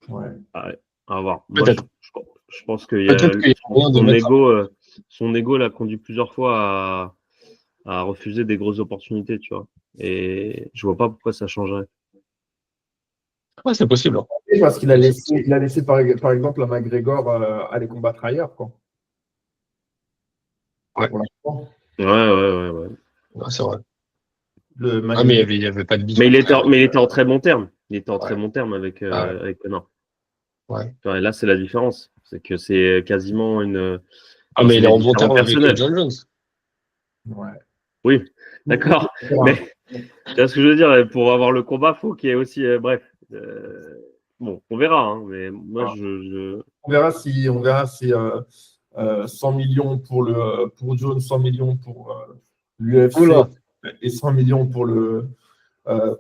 Speaker 3: Ouais.
Speaker 1: À voir. Moi,
Speaker 2: Peut-être.
Speaker 1: je pense qu'il y a
Speaker 2: Peut-être qu'il y a moyen de
Speaker 1: son
Speaker 2: mettre ça.
Speaker 1: ego, son ego l'a conduit plusieurs fois à refuser des grosses opportunités, tu vois. Et je vois pas pourquoi ça changerait.
Speaker 2: Ouais, c'est possible. Hein.
Speaker 3: Parce qu'il a laissé par exemple, à McGregor aller combattre ailleurs, quoi.
Speaker 2: Ouais.
Speaker 3: Pour l'instant,
Speaker 1: Ouais.
Speaker 2: Ouais, c'est vrai.
Speaker 3: le
Speaker 2: Ah, mais
Speaker 3: McGregor,
Speaker 2: il y avait pas de bif
Speaker 1: Mais il était,
Speaker 2: après.
Speaker 1: mais il était en très bon terme. Il était en très
Speaker 2: Ouais.
Speaker 1: bon terme avec,
Speaker 2: Ah ouais.
Speaker 1: avec Conor.
Speaker 2: Ouais.
Speaker 1: Tu vois, et là, c'est la différence. C'est que c'est quasiment une.
Speaker 2: Ah,
Speaker 1: Bon,
Speaker 2: mais
Speaker 1: c'est
Speaker 2: il est
Speaker 1: des
Speaker 2: en bon
Speaker 1: différents
Speaker 2: terme avec
Speaker 1: personnels.
Speaker 2: John Jones.
Speaker 3: ouais.
Speaker 1: Oui, d'accord. Mais tu vois ce que je veux dire? Pour avoir le combat, faut qu'il y ait aussi. Bref. Bon, on verra. Hein, mais moi,
Speaker 3: Ah. On verra si 100 millions pour Jones, 100 millions pour l'UFC
Speaker 2: Oula.
Speaker 3: et 100 millions pour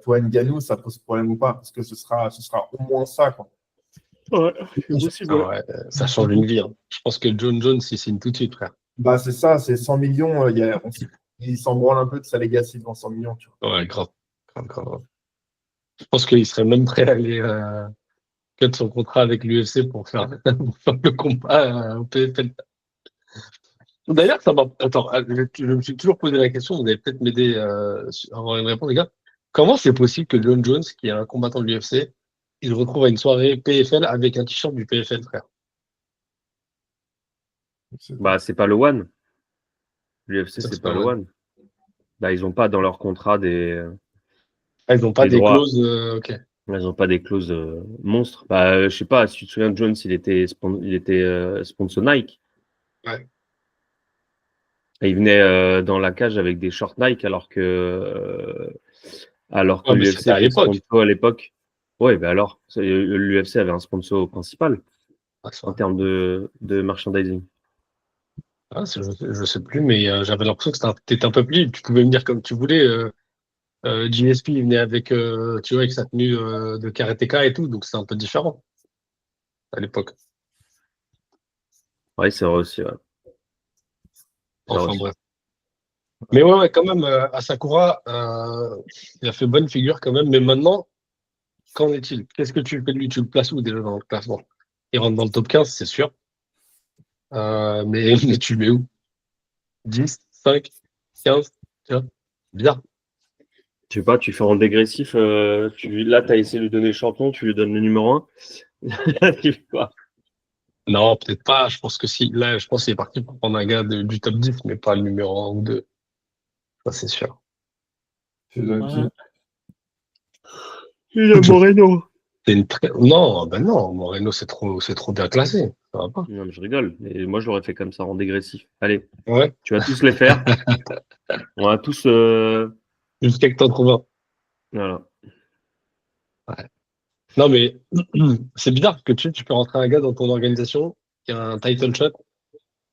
Speaker 3: Ngannou, ça pose problème ou pas, parce que ce sera au moins ça, quoi.
Speaker 1: Ouais, c'est possible.
Speaker 2: Ah ouais, ça change une vie. Hein. Je pense que John Jones, il signe tout de suite, frère.
Speaker 3: Bah, c'est ça, c'est 100 millions. Il s'en branle un peu de sa legacy devant 100 millions, tu vois.
Speaker 2: Ouais, grave. Grave. Je pense qu'il serait même prêt à aller cut son contrat avec l'UFC pour faire, pour faire le combat au PFL. D'ailleurs, ça m'a. Attends, je me suis toujours posé la question, vous allez peut-être m'aider à avoir une réponse, les gars. Comment c'est possible que John Jones, qui est un combattant de l'UFC, il se retrouve à une soirée PFL avec un t-shirt du PFL, frère?
Speaker 1: Bah, c'est pas le One. L'UFC,
Speaker 2: Ça,
Speaker 1: c'est
Speaker 2: c'est
Speaker 1: pas
Speaker 2: pas
Speaker 1: le
Speaker 2: vrai.
Speaker 1: One. Bah, ils ont pas dans leur contrat
Speaker 2: Ah, ils n'ont pas
Speaker 1: des
Speaker 2: des
Speaker 1: droits.
Speaker 2: clauses. Ok.
Speaker 1: Ils ont pas des clauses monstres. Bah, je sais pas, si tu te souviens, Jones, il était sponsor Nike.
Speaker 2: Ouais.
Speaker 1: Et il venait dans la cage avec des shorts Nike alors que
Speaker 2: Ouais, mais c'était
Speaker 1: l'UFC
Speaker 2: à
Speaker 1: était
Speaker 2: l'époque.
Speaker 1: sponsor à l'époque. Ouais, bah alors, l'UFC avait un sponsor principal
Speaker 2: Ah, c'est
Speaker 1: en
Speaker 2: vrai.
Speaker 1: termes de merchandising.
Speaker 2: Ah, je sais plus, mais j'avais l'impression que t'étais un peu plus libre. Tu pouvais me dire comme tu voulais. GSP, il venait avec, tu vois, avec sa tenue de karatéka et tout, donc c'est un peu différent à l'époque.
Speaker 1: Ouais, c'est vrai aussi. Ouais. C'est vrai
Speaker 2: Enfin
Speaker 1: aussi.
Speaker 2: bref. Mais ouais, quand même, Asakura, il a fait bonne figure quand même. Mais maintenant, qu'en est-il? Qu'est-ce que tu fais de lui? Tu le places où déjà dans le classement? Il rentre dans le top 15, c'est sûr. Mais tu le mets où? 10, 5, 15, tu vois? Bien.
Speaker 1: Je sais pas, tu fais en dégressif. Là, tu as essayé de lui donner le champion, tu lui donnes le numéro 1. Tu fais quoi?
Speaker 2: Non, peut-être pas. Je pense que si. Là, je pense qu'il est parti pour prendre un gars du top 10, mais pas le numéro 1 ou 2. Ça, c'est sûr.
Speaker 3: Tu donnes qui?
Speaker 1: Il a Moreno.
Speaker 2: Non, ben non, Moreno, c'est trop bien classé. Ça va pas.
Speaker 1: Non, mais je rigole. Et moi, je l'aurais fait comme ça, en dégressif. Allez,
Speaker 2: Ouais.
Speaker 1: tu vas tous les faire. On va tous.
Speaker 2: Jusqu'à que t'en trouves un.
Speaker 1: Voilà.
Speaker 2: Ouais. Non, mais c'est bizarre que tu peux rentrer un gars dans ton organisation qui a un title shot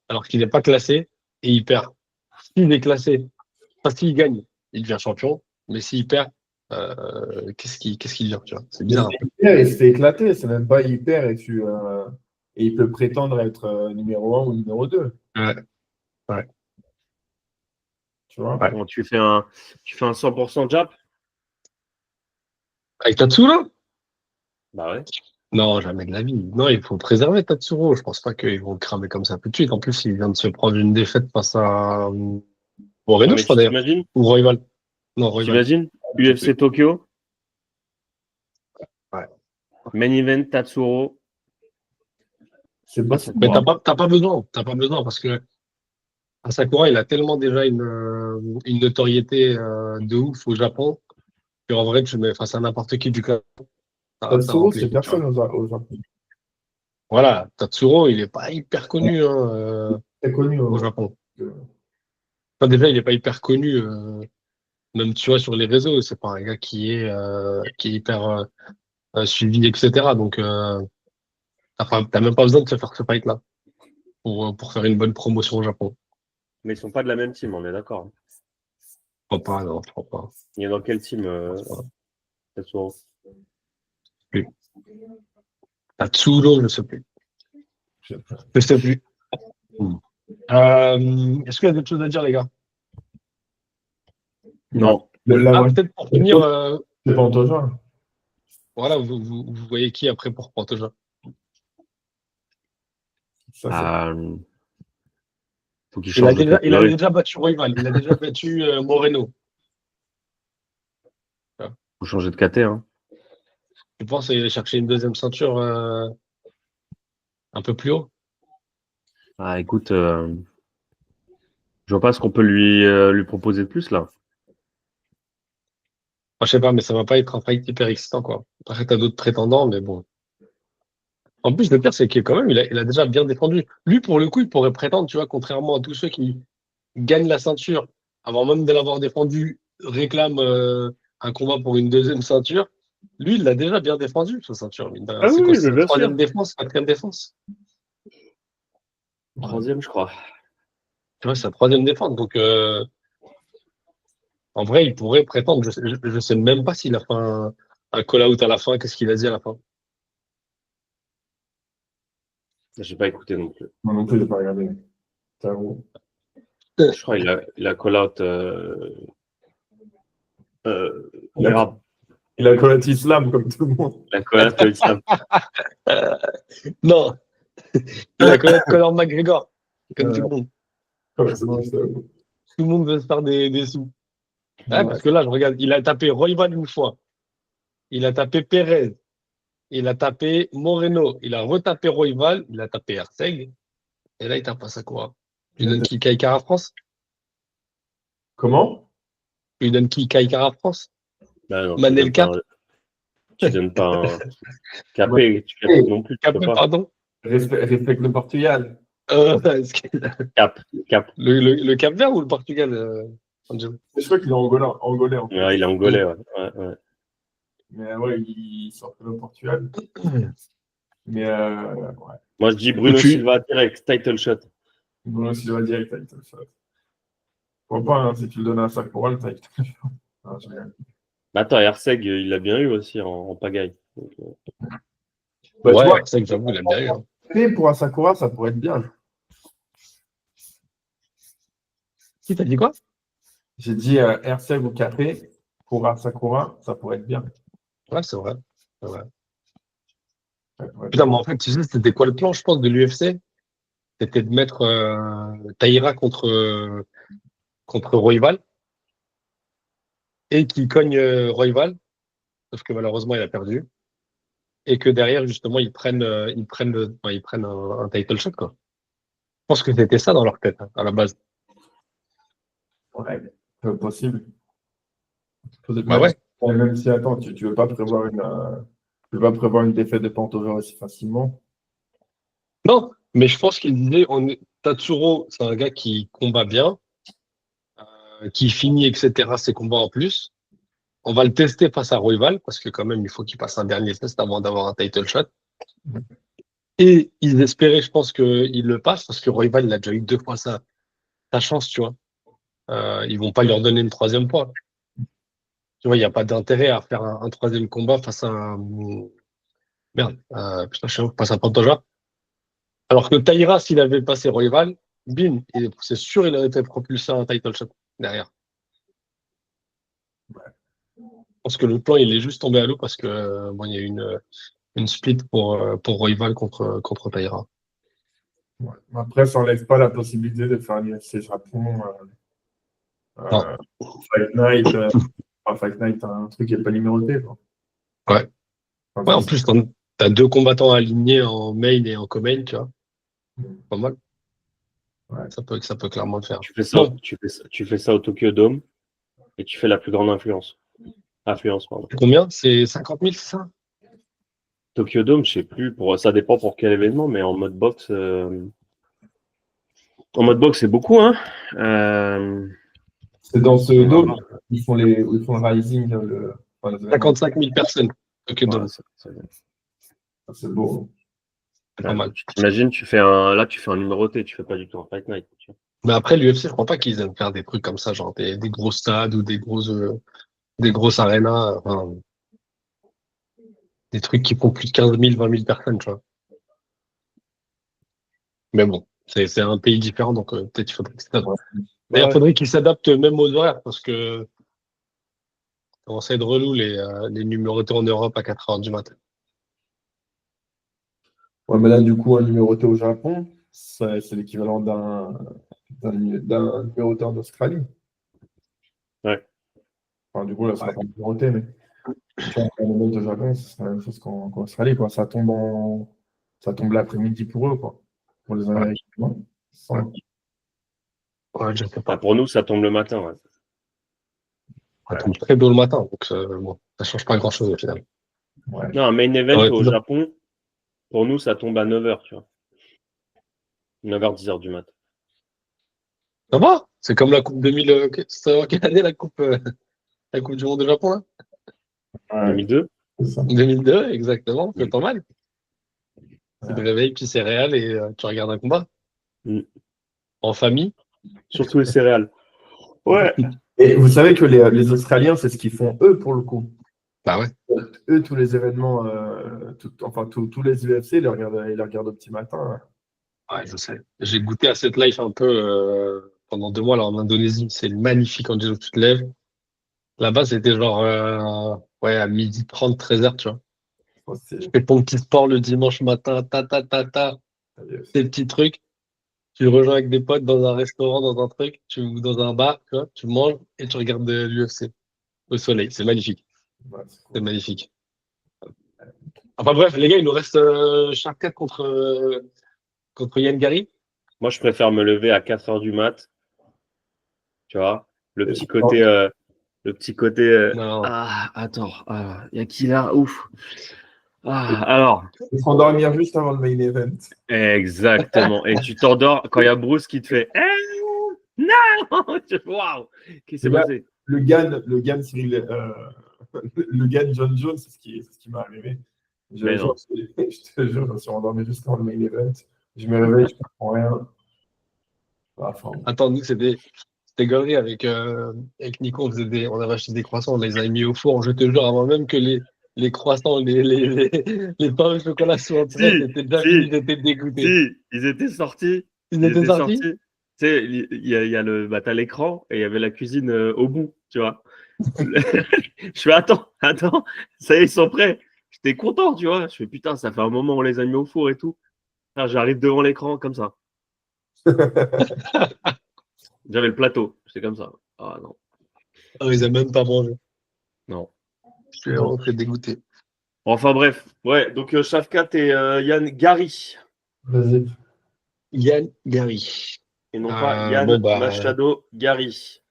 Speaker 2: alors qu'il n'est pas classé et il perd. S'il est classé, enfin, s'il gagne, il devient champion. Mais s'il perd, qu'est-ce qu'il devient, tu vois? C'est
Speaker 3: Mais
Speaker 2: bizarre
Speaker 3: c'est
Speaker 2: un peu.
Speaker 3: hyper et c'est éclaté. C'est même pas hyper et il peut prétendre être numéro 1 ou numéro 2.
Speaker 2: Ouais, ouais,
Speaker 3: Tu vois?
Speaker 2: ouais.
Speaker 1: Bon, tu fais un 100% jab?
Speaker 2: Avec Tatsuro?
Speaker 1: Bah ouais.
Speaker 2: Non, jamais de la vie. Non, il faut préserver Tatsuro. Je pense pas qu'ils vont le cramer comme ça tout de suite. En plus, il vient de se prendre une défaite face à
Speaker 1: Non,
Speaker 2: Moreno, je
Speaker 1: mais
Speaker 2: crois
Speaker 1: tu
Speaker 2: d'ailleurs.
Speaker 1: t'imagines?
Speaker 2: Ou Royval. Non, Royval.
Speaker 1: T'imagines?
Speaker 2: Je sais
Speaker 1: UFC
Speaker 2: plus.
Speaker 1: Tokyo,
Speaker 2: Ouais.
Speaker 1: main event Tatsuro.
Speaker 3: C'est
Speaker 1: Ah, ça
Speaker 3: possible.
Speaker 2: Mais
Speaker 3: Hein.
Speaker 2: t'as pas besoin. T'as pas besoin parce que Asakura, il a tellement déjà une notoriété de ouf au Japon qu'en vrai, tu mets face à n'importe qui du club, ça
Speaker 3: Tatsuro,
Speaker 2: remplit.
Speaker 3: c'est
Speaker 2: Tu vois.
Speaker 3: personne au Japon.
Speaker 2: Voilà, Tatsuro, il est pas hyper connu hein,
Speaker 3: Très connu.
Speaker 2: au Japon.
Speaker 3: Euh,
Speaker 2: Enfin, déjà, il est pas hyper connu, même tu vois sur les réseaux. C'est pas un gars qui est hyper suivi, etc. Donc, t'as même pas besoin de se faire ce fight-là pour faire une bonne promotion au Japon.
Speaker 1: Mais ils sont pas de la même team, on est d'accord.
Speaker 2: Je crois pas, non, je crois pas.
Speaker 1: Il est dans quel team,
Speaker 2: Je pense pas.
Speaker 1: Tatsuro?
Speaker 2: Plus. Tatsuro, je sais plus.
Speaker 3: je sais pas.
Speaker 2: Je sais plus. Est-ce qu'il y a d'autres choses à dire, les gars?
Speaker 3: Non.
Speaker 1: Non.
Speaker 3: Là,
Speaker 2: Ah,
Speaker 3: moi,
Speaker 2: peut-être pour finir,
Speaker 3: c'est pas Antoine.
Speaker 2: voilà, vous voyez qui après pour Pantoja?
Speaker 3: Ça, c'est
Speaker 1: Ah, Faut qu'il
Speaker 2: Il a
Speaker 1: change de catégorie.
Speaker 2: déjà battu Royval, il a déjà battu Moreno.
Speaker 1: Faut changer de caté, hein.
Speaker 2: Je pense qu'il allait chercher une deuxième ceinture un peu plus haut.
Speaker 1: Ah, écoute, je vois pas ce qu'on peut lui proposer de plus, là.
Speaker 2: Enfin, je sais pas, mais ça va pas être un fight hyper excitant, quoi. Après, t'as d'autres prétendants, mais bon. En plus, le pire, c'est qu'il quand même, il a déjà bien défendu. Lui, pour le coup, il pourrait prétendre, tu vois, contrairement à tous ceux qui gagnent la ceinture avant même de l'avoir défendu, réclament un combat pour une deuxième ceinture. Lui, il l'a déjà bien défendu, sa ceinture. Mine de rien.
Speaker 1: Ah
Speaker 2: C'est quoi,
Speaker 1: oui, mais
Speaker 2: c'est sa
Speaker 1: bien sûr.
Speaker 2: troisième défense, quatrième défense?
Speaker 1: Troisième, je crois.
Speaker 2: Tu vois, c'est sa troisième défense. Donc, en vrai, il pourrait prétendre. Je sais même pas s'il a fait un call-out à la fin. Qu'est-ce qu'il a dit à la fin?
Speaker 1: J'ai pas écouté non plus.
Speaker 3: Moi non plus, je n'ai pas regardé. J'avoue.
Speaker 1: Je crois qu'il a call out l'Arabe.
Speaker 3: Il a collé Islam comme tout le monde.
Speaker 1: Il a call out l'Islam.
Speaker 2: Non, il a connaître Conor McGregor, comme tout le monde.
Speaker 3: Ouais, c'est bon, j'avoue.
Speaker 2: Tout le monde veut se faire des sous. Ouais,
Speaker 3: Ouais.
Speaker 2: parce que là, je regarde, il a tapé Royval une fois, il a tapé Perez, il a tapé Moreno, il a retapé Royval, il a tapé Herzeg, et là, il tape à Sakura. Tu lui donnes qui Kaikara France?
Speaker 3: Comment?
Speaker 2: Tu lui donnes qui Kaikara France?
Speaker 1: Bah non,
Speaker 2: Manel Cap?
Speaker 1: tu donnes pas un capé, tu capes non plus, tu
Speaker 2: Cap,
Speaker 1: peux pas.
Speaker 2: pardon?
Speaker 3: Respecte le Portugal.
Speaker 2: Est-ce que-
Speaker 1: Cap.
Speaker 2: le Cap Vert ou le Portugal, Angelo?
Speaker 3: Je crois qu'il est angolais en fait.
Speaker 1: Ouais, il est angolais, ouais. Ouais.
Speaker 3: Mais ouais, il sort de le Portugal. Mais ouais.
Speaker 1: Moi, je dis Bruno
Speaker 2: Tu-
Speaker 1: Silva direct, title shot.
Speaker 3: Bruno Silva direct, title shot. Pourquoi pas, hein, si tu le donnes à Sakura, le title shot. Ah, je rigole.
Speaker 1: Mais attends, Herseg, il l'a bien eu aussi en pagaille. Donc,
Speaker 3: Bah, tu
Speaker 2: Ouais,
Speaker 3: vois,
Speaker 2: c'est que j'avoue, il a bien eu. Hein.
Speaker 3: et pour Asakura, ça pourrait être bien.
Speaker 2: Qui t'as dit quoi?
Speaker 3: J'ai dit Herseg ou Capé pour Asakura, ça pourrait être bien.
Speaker 2: Ouais, c'est vrai. C'est vrai.
Speaker 3: Ça pourrait être
Speaker 2: Putain,
Speaker 3: bien.
Speaker 2: mais en fait, tu sais, c'était quoi le plan, je pense, de l'UFC? C'était de mettre Taïra contre Royval et qu'il cogne Royval, sauf que malheureusement, il a perdu. Et que derrière, justement, ils prennent un title shot, quoi. Je pense que c'était ça dans leur tête, hein, à la base.
Speaker 3: Ouais, possible.
Speaker 2: Bah ouais.
Speaker 3: Même si, attends, tu veux pas prévoir tu veux pas prévoir une défaite de Pantoja aussi facilement.
Speaker 2: Non, mais je pense qu'il disait, Tatsuro, c'est un gars qui combat bien, qui finit, etc., ses combats en plus. On va le tester face à Royval, parce que quand même, il faut qu'il passe un dernier test avant d'avoir un title shot. Et ils espéraient, je pense, qu'il le passe, parce que Royval, il a déjà eu 2 fois sa chance, tu vois. Ils vont pas lui redonner une troisième fois. Tu vois, il n'y a pas d'intérêt à faire un troisième combat face à un... Merde, putain, je sais pas, face à Pantoja. Alors que Taïra, s'il avait passé Royval, bim, c'est sûr, il aurait été propulsé à un title shot derrière. Je pense que le plan, il est juste tombé à l'eau parce que bon, il y a eu une split pour Royval contre Taïra.
Speaker 3: Ouais. Après, ça n'enlève pas la possibilité de faire l'UFC Japon.
Speaker 2: Non.
Speaker 3: Fight Night, Fight Night, un truc qui n'est pas numéroté. Quoi.
Speaker 2: Ouais.
Speaker 3: Enfin,
Speaker 2: Ouais, en plus, t'as 2 combattants alignés en main et en co-main, tu vois. Pas mal.
Speaker 3: Ouais.
Speaker 2: Ça peut clairement le faire.
Speaker 1: tu fais ça,
Speaker 2: Bon,
Speaker 1: tu fais ça au Tokyo Dome et tu fais la plus grande influence. Pardon.
Speaker 2: combien? C'est 50 000, c'est ça?
Speaker 1: Tokyo Dome, je sais plus, ça dépend pour quel événement, mais en mode boxe, c'est beaucoup, hein.
Speaker 3: C'est dans ce dôme où ils font le Rising.
Speaker 2: 55 000 personnes. Ok,
Speaker 1: Voilà,
Speaker 2: donc,
Speaker 3: C'est beau.
Speaker 2: c'est pas mal.
Speaker 1: tu t'imagines, tu fais un numéroté, tu fais pas du tout un fight night. Tu vois.
Speaker 2: Mais après, l'UFC, je crois pas qu'ils aiment faire des trucs comme ça, genre des gros stades ou des grosses arénas, enfin, des trucs qui font plus de 15 000, 20 000 personnes, tu vois. Mais bon, c'est un pays différent, donc peut-être il faudrait qu'ils s'adaptent. D'ailleurs, il faudrait qu'ils s'adaptent même aux horaires, parce que ça commence à être relou les numérotés en Europe à 4 heures du matin.
Speaker 3: Ouais, mais là, du coup, un numéroté au Japon, c'est l'équivalent d'un numéroteur d'Australie.
Speaker 1: Ouais.
Speaker 3: Enfin, du coup, là, ça sera pas numéroté, mais tu vois, le monde de Japon, c'est la même chose qu'en Australie, quoi. Ça tombe l'après-midi pour eux, quoi. Pour les Américains. Non,
Speaker 2: Ouais. Ouais, je sais
Speaker 1: Enfin,
Speaker 2: pas.
Speaker 1: pour nous, ça tombe le matin. Ouais.
Speaker 2: Ça tombe très tôt le matin, donc bon, ça change pas grand-chose au final.
Speaker 3: ouais.
Speaker 1: Non, un main event
Speaker 2: Ouais,
Speaker 1: au
Speaker 2: non.
Speaker 1: Japon, pour nous, ça tombe à 9h, tu vois. 9h, 10h du mat.
Speaker 2: Ça va? C'est comme la Coupe 2000. C'était en quelle année la coupe du Monde de Japon, là?
Speaker 3: Ouais,
Speaker 1: 2002.
Speaker 3: c'est ça.
Speaker 2: 2002, exactement. C'est
Speaker 1: Mm.
Speaker 2: pas mal. Tu te réveilles, puis céréales et tu regardes un combat
Speaker 1: Mm.
Speaker 2: en famille.
Speaker 1: Surtout les céréales. Ouais.
Speaker 3: Et vous savez que les Australiens, c'est ce qu'ils font eux pour le coup.
Speaker 2: Bah ouais.
Speaker 3: Eux, tous les événements, tous les UFC, ils les regardent au petit matin.
Speaker 2: Ouais, je sais. J'ai goûté à cette life un peu pendant 2 mois là, en Indonésie. C'est magnifique quand tu te lèves. Là-bas, c'était genre ouais, à 12h30, 13h, tu vois. Tu fais ton petit sport le dimanche matin, tes petits trucs. Tu rejoins avec des potes dans un restaurant, dans un truc, ou dans un bar, tu vois, tu manges et tu regardes de l'UFC au soleil. C'est magnifique.
Speaker 3: Ouais, c'est
Speaker 2: C'est
Speaker 3: cool.
Speaker 2: magnifique. Enfin bref, les gars, il nous reste Sharkat contre Yann Gary.
Speaker 1: Moi, je préfère me lever à 4h du mat. Tu vois. Le
Speaker 3: Et
Speaker 1: petit
Speaker 3: oh,
Speaker 1: côté. Le petit côté.
Speaker 2: Non.
Speaker 1: Ah, attends. Il y a qui là? Ouf. Alors.
Speaker 3: il faut s'endormir juste avant le main event.
Speaker 1: Exactement. Et tu t'endors quand il y a Bruce qui te fait non. Waouh. Qu'est-ce qui s'est passé?
Speaker 3: Le GAN Cyril, le GAN John Jones, c'est ce qui m'est arrivé. Je
Speaker 1: Mais non.
Speaker 3: te jure, je me suis endormi juste avant le main event. Je me réveille, je ne comprends rien. Enfin,
Speaker 2: Attends, nous, c'était gaulerie avec Nico. On avait acheté des croissants, on les a mis au four. Je te jure, avant même que les croissants, les pains au chocolat soient prêts,
Speaker 1: Si,
Speaker 2: c'était déjà fini,
Speaker 1: si,
Speaker 2: j'étais dégoûté.
Speaker 1: si, ils étaient sortis.
Speaker 2: Ils
Speaker 1: Ils
Speaker 2: étaient
Speaker 1: étaient
Speaker 2: sortis?
Speaker 1: sortis. Tu sais, il y a bah, t'as l'écran et il y avait la cuisine au bout, tu vois. Je fais attends, ça y est, ils sont prêts. J'étais content, tu vois. Je fais putain, ça fait un moment on les a mis au four et tout. Ah, j'arrive devant l'écran comme ça. J'avais le plateau, c'est comme ça. Ah non,
Speaker 2: Ah, ils n'ont même pas mangé.
Speaker 1: non,
Speaker 2: Je suis
Speaker 1: non.
Speaker 2: rentré dégoûté.
Speaker 1: Enfin bref, ouais. Donc Shafkat et Yann Gary
Speaker 3: vas-y.
Speaker 2: Yann Gary.
Speaker 1: et non pas Yann
Speaker 2: Bon, bah,
Speaker 1: Machado Gary.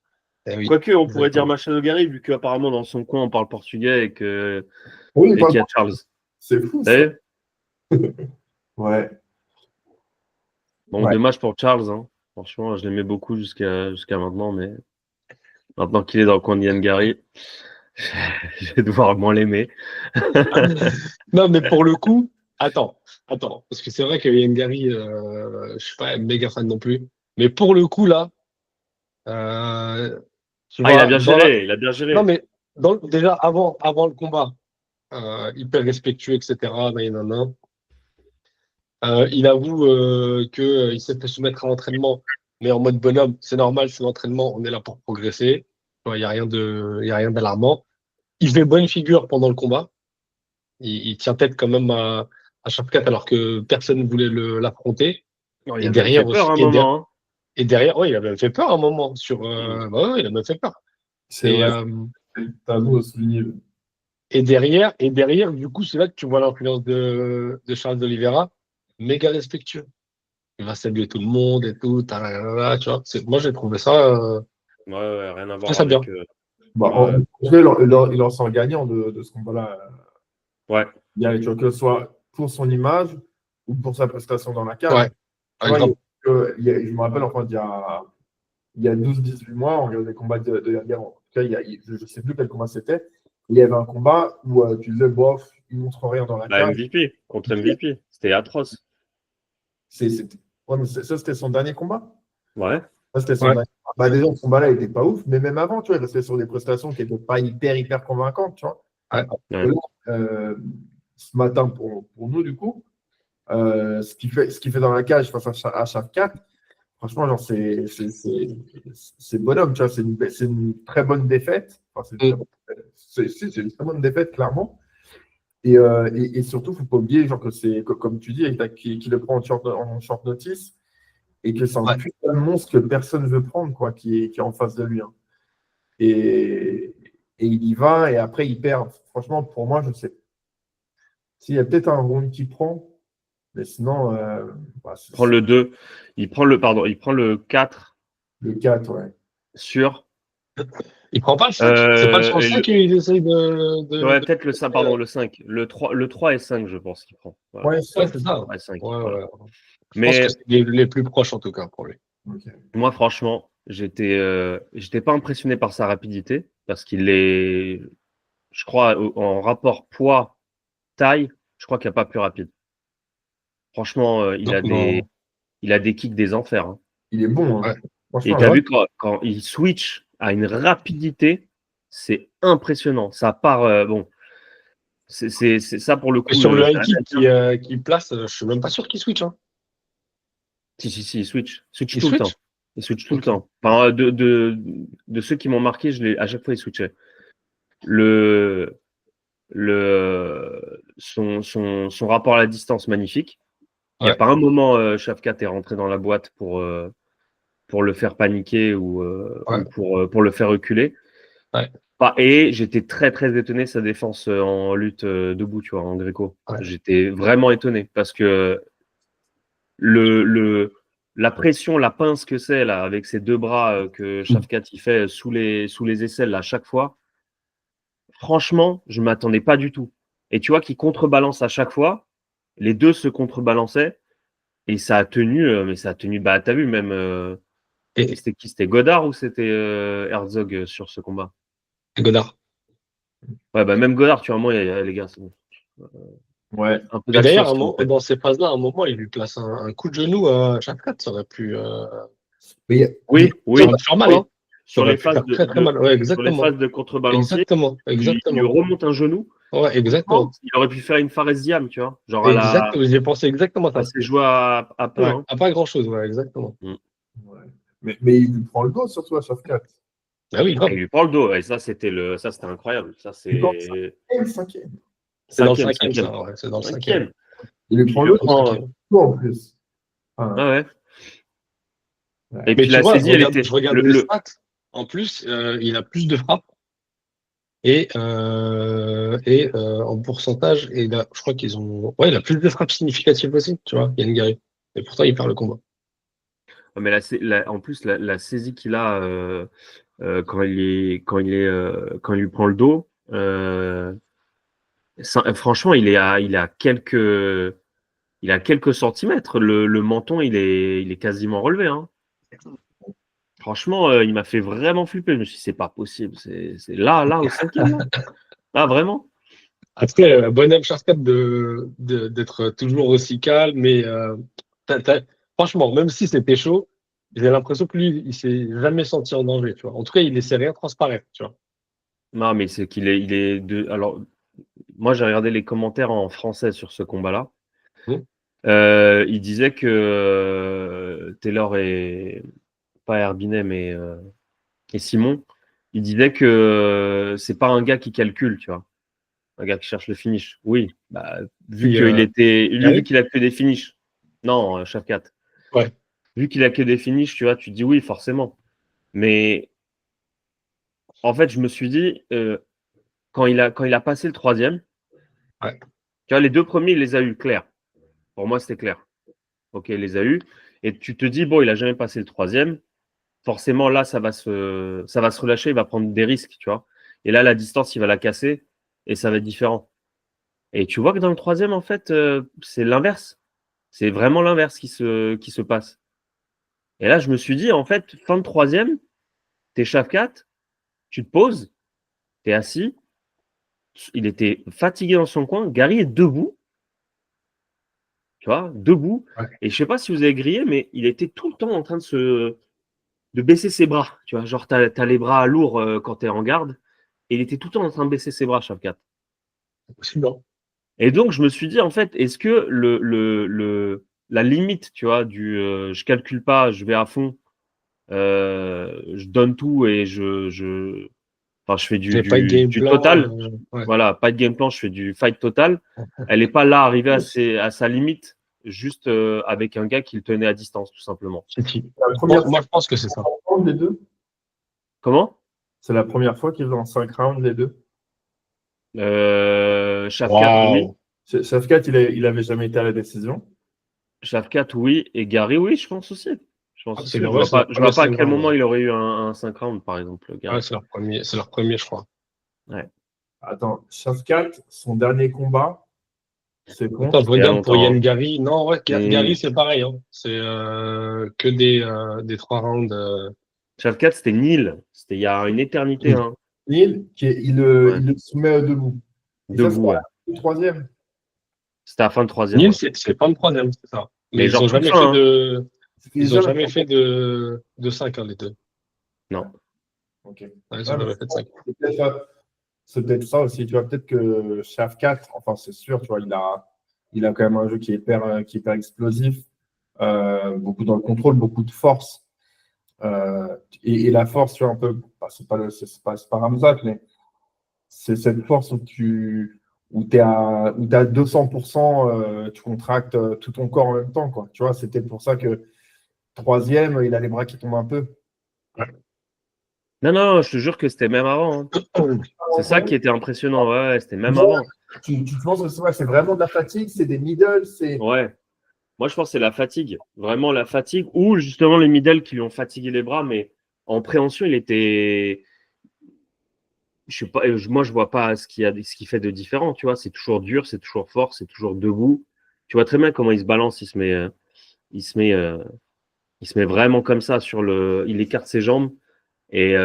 Speaker 2: oui,
Speaker 1: Quoique, on pourrait dire
Speaker 2: exactement.
Speaker 1: Machado Gary, vu qu'apparemment dans son coin on parle portugais
Speaker 3: Oui,
Speaker 1: et qu'il y a Charles.
Speaker 3: c'est fou
Speaker 1: Vous
Speaker 3: ça.
Speaker 1: savez.
Speaker 3: Ouais.
Speaker 1: Bon,
Speaker 3: Ouais.
Speaker 1: dommage pour Charles. Hein. Franchement, je l'aimais beaucoup jusqu'à maintenant, mais maintenant qu'il est dans le coin de Yann Gary, je vais devoir moins l'aimer.
Speaker 2: Non, mais pour le coup, attends, parce que c'est vrai que Yann Gary, je suis pas méga fan non plus. Mais pour le coup, là, tu
Speaker 1: Ah, il a
Speaker 2: vois,
Speaker 1: bien géré, il a bien
Speaker 2: non,
Speaker 1: géré.
Speaker 2: mais déjà, avant le combat, hyper respectueux, etc. Nanana. Il avoue qu'il s'est fait soumettre à l'entraînement, mais en mode bonhomme, c'est normal, c'est l'entraînement, on est là pour progresser. Il n'y a rien d'alarmant. Il fait bonne figure pendant le combat. Il tient tête quand même à Shafkat alors que personne ne voulait l'affronter.
Speaker 1: Non, il
Speaker 2: Et
Speaker 1: a même fait
Speaker 2: derrière
Speaker 1: peur
Speaker 2: aussi,
Speaker 1: à un moment. Hein.
Speaker 2: et derrière, ouais, il a même fait peur à un moment
Speaker 1: Mm.
Speaker 2: bah ouais, il a même fait peur.
Speaker 3: C'est
Speaker 2: Et,
Speaker 3: vrai,
Speaker 2: euh,
Speaker 3: t'as beau souligner.
Speaker 2: et derrière, du coup, c'est là que tu vois l'influence de Charles Oliveira, méga respectueux. Il va saluer tout le monde et tout, tu vois. Moi, j'ai trouvé ça,
Speaker 1: Ouais, rien à voir
Speaker 2: ça bien.
Speaker 1: avec.
Speaker 3: Bah,
Speaker 1: Ouais.
Speaker 3: en vrai, il en sort gagnant de ce combat-là.
Speaker 1: Ouais.
Speaker 3: Tu vois, que ce soit pour son image ou pour sa prestation dans la cage.
Speaker 2: Ouais,
Speaker 3: Tu
Speaker 2: ouais,
Speaker 3: vois,
Speaker 2: grave.
Speaker 3: je me rappelle, enfin, il y a 12-18 mois, on regardait des combats de la guerre. En tout cas, je ne sais plus quel combat c'était. Il y avait un combat où tu disais, bof, il ne montre rien dans la
Speaker 1: Bah,
Speaker 3: cage.
Speaker 1: MVP, contre MVP. C'était atroce.
Speaker 3: Ouais, mais ça, c'était son dernier combat.
Speaker 1: Ouais.
Speaker 3: Ça, c'était son
Speaker 2: Ouais.
Speaker 3: dernier combat. Bah, déjà, ce combat-là, il n'était pas ouf, mais même avant, tu vois, il restait sur des prestations qui n'étaient pas hyper convaincantes, tu vois.
Speaker 2: Ouais.
Speaker 1: Ouais.
Speaker 3: Là, ce matin, pour nous, du coup, ce qu'il fait dans la cage face à Shafkat, franchement, genre, c'est bonhomme, tu vois, c'est une très bonne défaite. Enfin, c'est une très bonne défaite, clairement. Et surtout, il ne faut pas oublier, genre, que c'est, comme tu dis, qu'il le prend en short notice. et que c'est un putain de monstre que personne ne veut prendre, quoi, qui est en face de lui. Hein. Et il y va, et après, il perd. Franchement, pour moi, je sais. S'il y a peut-être un round qui prend, mais sinon.
Speaker 1: Il prend le 2. Il prend le 4.
Speaker 3: Le 4, ouais.
Speaker 1: Sur.
Speaker 2: Il prend pas le 5. C'est pas le 5 qu'il essaye de.
Speaker 1: Ouais, peut-être le 5, pardon, le 5. Le 3 et 5, je pense qu'il prend.
Speaker 3: Voilà. Ouais,
Speaker 2: c'est ça.
Speaker 1: Ouais, 5,
Speaker 2: ouais,
Speaker 1: voilà.
Speaker 2: ouais. Je pense que c'est les plus proches, en tout cas, pour lui.
Speaker 3: Okay.
Speaker 1: Moi, franchement, j'étais pas impressionné par sa rapidité parce qu'il est, je crois, en rapport poids-taille, je crois qu'il n'y a pas plus rapide. Franchement, il a des kicks des enfers. Hein.
Speaker 3: Il est bon. Hein.
Speaker 2: Ouais.
Speaker 1: Et tu as vu quand il switch à une rapidité, c'est impressionnant. Ça part, bon, c'est ça pour le coup.
Speaker 2: Et sur le high kick qui place, je suis même pas sûr qu'il switch. Hein.
Speaker 1: Si, il switch. Il switch tout le temps. Enfin, de ceux qui m'ont marqué, à chaque fois, il switchait. Son rapport à la distance, magnifique. Il n'y a pas un moment, Shavkat est rentré dans la boîte pour le faire paniquer ou pour le faire reculer.
Speaker 2: Ouais.
Speaker 1: Et j'étais très, très étonné de sa défense en lutte debout, tu vois, en gréco. Ouais. J'étais vraiment étonné parce que la pression, la pince que c'est là, avec ses deux bras que Shavkat il fait sous les aisselles là, à chaque fois, franchement, je ne m'attendais pas du tout. Et tu vois qu'il contrebalance à chaque fois, les deux se contrebalançaient et ça a tenu, bah t'as vu même, c'était qui? C'était Godard ou c'était Herzog sur ce combat?
Speaker 2: Godard.
Speaker 1: Ouais, bah même Godard, tu vois, moi, les gars, c'est bon.
Speaker 3: Ouais.
Speaker 1: Un peu
Speaker 2: d'ailleurs, dans ces phases-là, à un moment, il lui place un coup de genou à Shavkat, ça aurait pu.
Speaker 1: Oui.
Speaker 2: Ça aurait pu faire mal, hein.
Speaker 1: Sur les phases
Speaker 2: de
Speaker 1: contrebalancier,
Speaker 2: exactement.
Speaker 1: Il lui remonte un genou.
Speaker 2: Ouais, exactement.
Speaker 1: Il aurait pu faire une Fares Diam, tu vois. Genre
Speaker 2: exactement. J'ai pensé exactement ça.
Speaker 1: C'est joué à peu.
Speaker 2: Ouais,
Speaker 1: hein.
Speaker 2: À pas grand-chose, ouais, exactement.
Speaker 3: Ouais. Mais il lui prend le dos, surtout à Shavkat.
Speaker 2: Ah oui, grave.
Speaker 1: Il lui prend le dos, et ça, c'était incroyable. Ça, c'est
Speaker 3: dans le cinquième.
Speaker 2: C'est dans le cinquième, ça. Ouais, c'est dans le cinquième.
Speaker 3: Il lui prend le dos en plus.
Speaker 1: Ouais.
Speaker 2: Et puis la saisie, je regarde les stats. En plus, il a plus de frappes. Et en pourcentage, je crois qu'ils ont. Ouais, il a plus de frappes significatives aussi, tu vois, Yann Gary. Et pourtant, il perd le combat.
Speaker 1: Mais en plus, la saisie qu'il a quand il lui prend le dos, franchement, il est à quelques centimètres. Le menton, il est quasiment relevé. Hein. Franchement, il m'a fait vraiment flipper. Je me suis dit, c'est pas possible. C'est là, au cinquième. Là, vraiment.
Speaker 2: Après, bonhomme Shavkat d'être toujours aussi calme. Mais franchement, même si c'était chaud, j'ai l'impression que lui, il s'est jamais senti en danger. Tu vois. En tout cas, il laissait rien transparaître. Tu vois.
Speaker 1: Non, mais c'est qu'il est alors, moi, j'ai regardé les commentaires en français sur ce combat-là. Il disait que Taylor et pas Herbinet, mais et Simon, il disait que c'est pas un gars qui calcule, tu vois, un gars qui cherche le finish. Oui, bah, vu qu'il a que des finishes. Non, Shavkat.
Speaker 2: Ouais.
Speaker 1: Vu qu'il a que des finishes, tu vois, tu te dis oui, forcément. Mais en fait, je me suis dit quand il a passé le troisième, tu vois, les deux premiers, il les a eu clairs. Pour moi, c'était clair. Ok, il les a eu. Et tu te dis, bon, il a jamais passé le troisième. Forcément, là, ça va se relâcher, il va prendre des risques, tu vois. Et là, la distance, il va la casser et ça va être différent. Et tu vois que dans le troisième, en fait, c'est l'inverse. C'est vraiment l'inverse qui se passe. Et là, je me suis dit, en fait, fin de troisième, t'es Shavkat, tu te poses, t'es assis. Il était fatigué dans son coin. Gary est debout. Tu vois, debout.
Speaker 2: Ouais.
Speaker 1: Et je sais pas si vous avez grillé, mais il était tout le temps en train de baisser ses bras. Tu vois, genre, t'as les bras lourds quand t'es en garde. Et il était tout le temps en train de baisser ses bras, Shavkat.
Speaker 2: C'est bon.
Speaker 1: Et donc, je me suis dit, en fait, est-ce que la limite, tu vois, je calcule pas, je vais à fond, je donne tout et je fais du total.
Speaker 2: Ouais.
Speaker 1: Voilà, pas de game plan, je fais du fight total. Elle n'est pas là, arrivée à sa limite. juste avec un gars qui le tenait à distance, tout simplement.
Speaker 2: Moi, je pense que c'est ça.
Speaker 3: Les deux.
Speaker 1: Comment?
Speaker 3: C'est la première fois qu'ils ont 5 rounds, les deux.
Speaker 1: Shafkat, oui.
Speaker 3: Shafkat, il avait jamais été à la décision.
Speaker 1: Shafkat, oui. Et Gary, oui, je pense aussi. Je vois pas à quel moment il aurait eu un 5 rounds, par exemple. Gary.
Speaker 2: Ouais, c'est leur premier, je crois.
Speaker 1: Ouais.
Speaker 3: Attends, Shafkat, son dernier combat, c'est bon.
Speaker 2: Attends, je regarde pour Yann Gary. Non, ouais, Gary, c'est pareil. Hein. C'est que des 3 rounds.
Speaker 1: Shafkat, c'était Neil. C'était il y a une éternité. Hein.
Speaker 3: Neil, il le soumet debout.
Speaker 1: Debout, ouais.
Speaker 3: Le troisième.
Speaker 1: C'était à la fin de troisième.
Speaker 2: Neil, c'est pas le troisième, c'est ça. Mais ils n'ont jamais fait de. Ils n'ont jamais fait de 5, hein, les deux.
Speaker 1: Non.
Speaker 3: Ok.
Speaker 2: Ouais, ils n'ont jamais fait de 5.
Speaker 3: C'est peut-être ça aussi. Tu vois, peut-être que Shafkat, enfin, c'est sûr, tu vois, il a quand même un jeu qui est hyper explosif. Beaucoup dans le contrôle, beaucoup de force. Et la force, tu vois, un peu, c'est pas Ramzat, mais c'est cette force où tu es à 200%, tu contractes tout ton corps en même temps, quoi. Tu vois, c'était pour ça que troisième, il a les bras qui tombent un peu.
Speaker 2: Ouais.
Speaker 1: Non, je te jure que c'était même avant. Hein. C'est ça qui était impressionnant, ouais, c'était même avant.
Speaker 3: Tu penses que c'est vraiment de la fatigue, c'est des middle, c'est.
Speaker 1: Ouais. Moi, je pense que c'est la fatigue. Vraiment la fatigue. Ou justement les middle qui lui ont fatigué les bras, mais en préhension, il était. Je sais pas, moi, je vois pas ce qu'il fait de différent, tu vois. C'est toujours dur, c'est toujours fort, c'est toujours debout. Tu vois très bien comment il se balance, il se met vraiment comme ça il écarte ses jambes et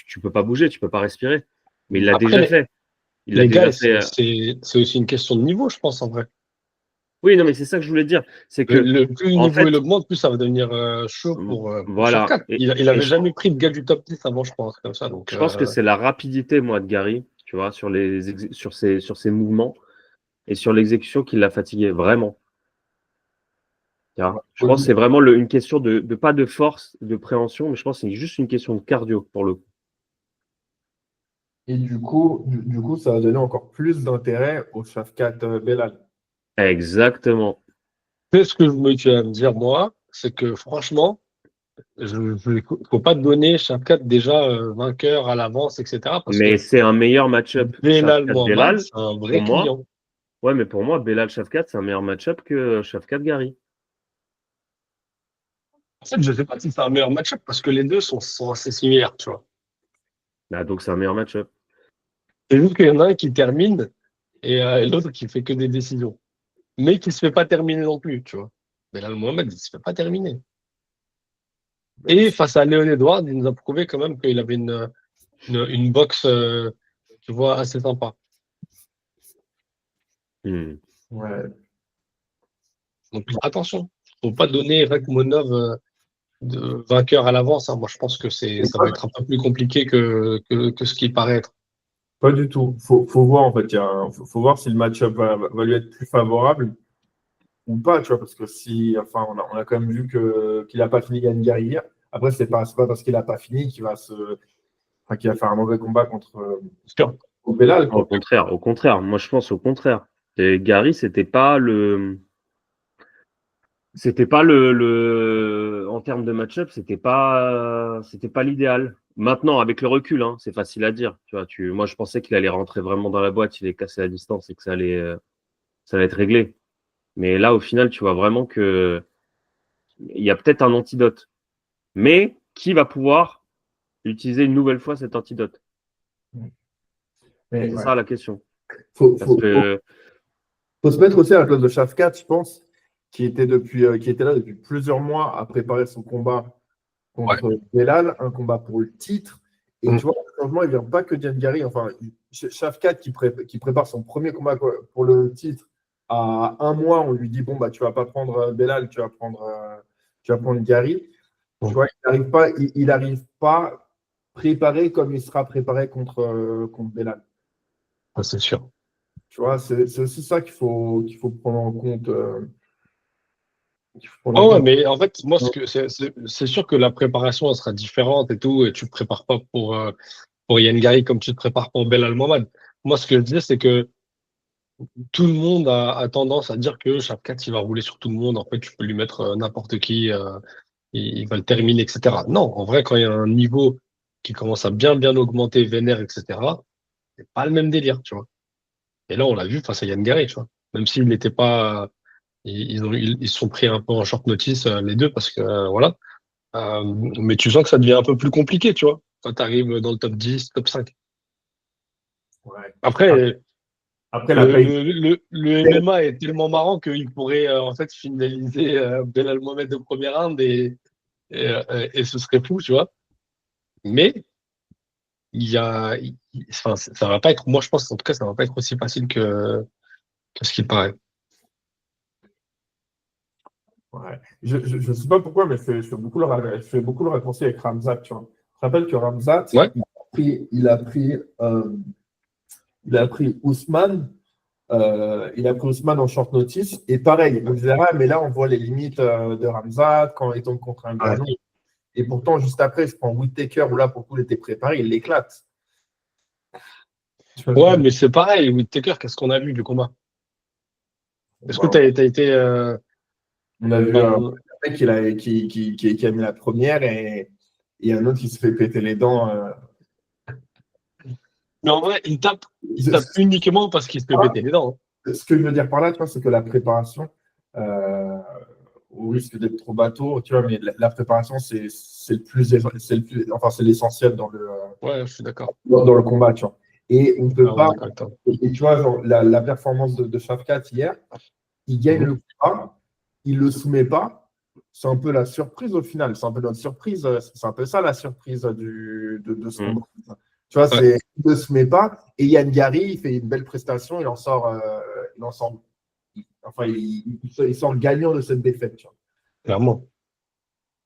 Speaker 1: tu peux pas bouger, tu peux pas respirer. Mais il l'a déjà fait.
Speaker 2: Les gars, c'est aussi une question de niveau, je pense, en vrai.
Speaker 1: Oui, non, mais c'est ça que je voulais dire. C'est que
Speaker 2: le plus le niveau il augmente, plus ça va devenir chaud pour
Speaker 1: voilà.
Speaker 2: Shafkat. Il avait jamais pris de gars du top 10 avant, je pense, comme ça. Donc,
Speaker 1: je pense que c'est la rapidité, moi, de Gary, tu vois, sur ses mouvements et sur l'exécution qui l'a fatigué, vraiment. Je pense que c'est vraiment une question de pas de force, de préhension, mais je pense que c'est juste une question de cardio pour le coup.
Speaker 3: Et du coup, ça va donner encore plus d'intérêt au Shafkat Belal.
Speaker 1: Exactement.
Speaker 2: C'est ce que je me tiens à me dire, moi, c'est que franchement, il ne faut pas donner Shafkat déjà vainqueur à l'avance, etc.
Speaker 1: Mais c'est un meilleur match-up.
Speaker 2: Belal Mohamed, c'est un vrai client.
Speaker 1: Ouais, mais pour moi, Belal Shafkat, c'est un meilleur match-up que Shafkat Gary.
Speaker 2: En fait, je ne sais pas si c'est un meilleur match-up parce que les deux sont assez similaires, tu vois.
Speaker 1: Bah, donc, c'est un meilleur match-up.
Speaker 2: C'est juste qu'il y en a un qui termine et l'autre qui fait que des décisions. Mais qui ne se fait pas terminer non plus, tu vois. Belal Mohamed, il ne se fait pas terminer. Et face à Léon Edwards, il nous a prouvé quand même qu'il avait une boxe, tu vois, assez sympa.
Speaker 3: Ouais.
Speaker 2: Donc, attention. Il ne faut pas donner Rakhmonov de vainqueur à l'avance. Hein. Moi, je pense que ça va être un peu plus compliqué que ce qu'il paraît être.
Speaker 3: Pas du tout. Faut voir, en fait. Faut voir si le match-up va lui être plus favorable ou pas, tu vois, parce que on a quand même vu qu'il n'a pas fini Yann Gary hier. Après, c'est pas parce qu'il n'a pas fini qu'il va faire un mauvais combat contre Belal.
Speaker 1: Au contraire. Moi, je pense au contraire. Et Gary, c'était pas en termes de match-up, c'était pas l'idéal. Maintenant, avec le recul, hein, c'est facile à dire. Tu vois, moi, je pensais qu'il allait rentrer vraiment dans la boîte, il est cassé à distance et que ça allait être réglé. Mais là, au final, tu vois vraiment que il y a peut-être un antidote. Mais qui va pouvoir utiliser une nouvelle fois cet antidote? C'est ça la question.
Speaker 3: Faut se mettre aussi à la place de Shafkat, je pense, qui était là depuis plusieurs mois à préparer son combat contre Belal, un combat pour le titre. Et tu vois, le changement, il ne vient pas que Yann Gary. Enfin, Shafkat qui prépare son premier combat pour le titre, à un mois, on lui dit bon, bah, tu ne vas pas prendre Belal, tu vas prendre Gary. Tu vois, il n'arrive pas préparé comme il sera préparé contre Belal.
Speaker 2: C'est sûr.
Speaker 3: Tu vois, c'est aussi ça qu'il faut prendre en compte.
Speaker 2: Ouais, mais en fait, moi, c'est sûr que la préparation elle sera différente et tout, et tu ne te prépares pas pour Yann Gary comme tu te prépares pour Belal Mohamed. Moi, ce que je dis, c'est que tout le monde a tendance à dire que Shavkat, il va rouler sur tout le monde. En fait, tu peux lui mettre n'importe qui, il va le terminer, etc. Non, en vrai, quand il y a un niveau qui commence à bien augmenter, vénère, etc., c'est pas le même délire, tu vois. Et là, on l'a vu face à Yann Gary, tu vois. Même s'ils n'étaient pas, ils se sont pris un peu en short notice, les deux, parce que, voilà. Mais tu sens que ça devient un peu plus compliqué, tu vois, quand tu arrives dans le top 10, top 5.
Speaker 3: Ouais.
Speaker 2: Après,
Speaker 3: Après, la paye.
Speaker 2: le MMA est tellement marrant qu'il pourrait en fait finaliser Belal Mohamed au premier round et ce serait fou, tu vois. Mais enfin, ça va pas être, moi je pense en tout cas, ça va pas être aussi facile que ce qu'il paraît.
Speaker 3: Ouais. Je sais pas pourquoi, mais je fais beaucoup le raccourci avec Ramzat, tu vois. Je te rappelle que Ramzat,
Speaker 2: Ouais.
Speaker 3: il a pris Ousmane. Il a pris Ousmane en short notice. Et pareil, on disait, ah, mais là, on voit les limites de Ramzat quand il tombe contre un Ganon. Et pourtant, juste après, je prends Whittaker, où là, pour le coup, il était préparé, il l'éclate.
Speaker 2: Ouais, mais c'est pareil, Whittaker, qu'est-ce qu'on a vu du combat? Est-ce que
Speaker 3: Bah,
Speaker 2: tu as été.
Speaker 3: on a vu un
Speaker 2: Enfin,
Speaker 3: mec qui a mis la première et un autre qui se fait péter les dents.
Speaker 2: mais en vrai, il tape uniquement parce qu'il se fait péter les dents.
Speaker 3: Ce que je veux dire par là, tu vois, c'est que la préparation, euh, au risque d'être trop bateau, tu vois, mais la préparation, enfin, c'est l'essentiel
Speaker 2: Ouais, je suis d'accord.
Speaker 3: dans le combat, tu vois. Et on ne peut
Speaker 2: Vraiment
Speaker 3: pas.
Speaker 2: d'accord avec toi.
Speaker 3: Et tu vois, genre, la performance de Shavkat hier, il gagne le combat, il ne le soumet pas. C'est un peu la surprise au final. C'est un peu notre surprise. C'est un peu ça la surprise de ce combat. Tu vois,
Speaker 2: Ouais,
Speaker 3: il ne se met pas. Et Yann Gary, il fait une belle prestation. Enfin, il sort gagnant de cette défaite. Tu vois.
Speaker 2: clairement.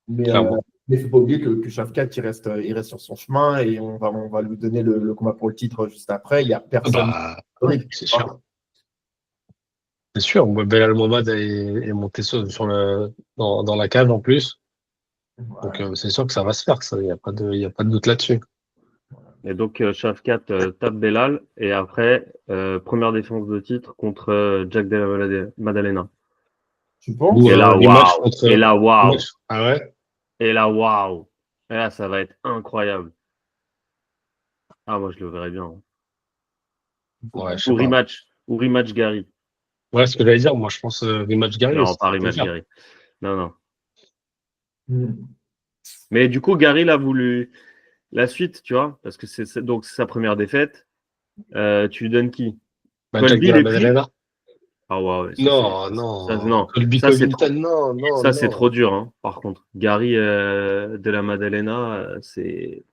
Speaker 3: Mais
Speaker 2: Clairement.
Speaker 3: il ne faut pas oublier que Shavkat, il reste sur son chemin et on va lui donner le combat pour le titre juste après. Il n'y a personne.
Speaker 2: Bah, c'est sûr. C'est sûr. Belal Mohamed est monté dans la cage en plus. Donc,
Speaker 3: Ouais.
Speaker 2: c'est sûr que ça va se faire. Il n'y a y a pas de doute là-dessus.
Speaker 1: Et donc, Shavkat tape Belal. Et après, première défense de titre contre Jack Della Maddalena.
Speaker 3: Tu penses?
Speaker 2: Ou
Speaker 1: Et là,
Speaker 2: rematch
Speaker 1: waouh! Et
Speaker 2: contre.
Speaker 1: là, waouh!
Speaker 2: Rematch. Ah ouais?
Speaker 1: Et là, waouh! Et là, ça va être incroyable. Ah, moi, je le verrais bien, hein.
Speaker 2: Ouais, je sais pas.
Speaker 1: Ou rematch Gary.
Speaker 2: Ouais, ce que j'allais dire, moi, je pense rematch Gary
Speaker 1: Non,
Speaker 2: aussi,
Speaker 1: pas
Speaker 2: ça peut
Speaker 1: rematch
Speaker 2: faire.
Speaker 1: Gary. Non, non.
Speaker 3: Hmm.
Speaker 1: Mais du coup, Gary l'a voulu la suite, tu vois, parce que donc c'est sa première défaite. Tu lui donnes qui?
Speaker 2: Bah, Jack
Speaker 1: Colby
Speaker 2: Della
Speaker 1: les prix?
Speaker 2: Maddalena.
Speaker 1: Ah ouais, ouais,
Speaker 2: Non,
Speaker 1: non.
Speaker 2: Colby
Speaker 1: Ça c'est trop,
Speaker 2: Covington, non, non,
Speaker 1: ça c'est
Speaker 2: non.
Speaker 1: trop dur, hein, par contre. Gary de la Maddalena, c'est,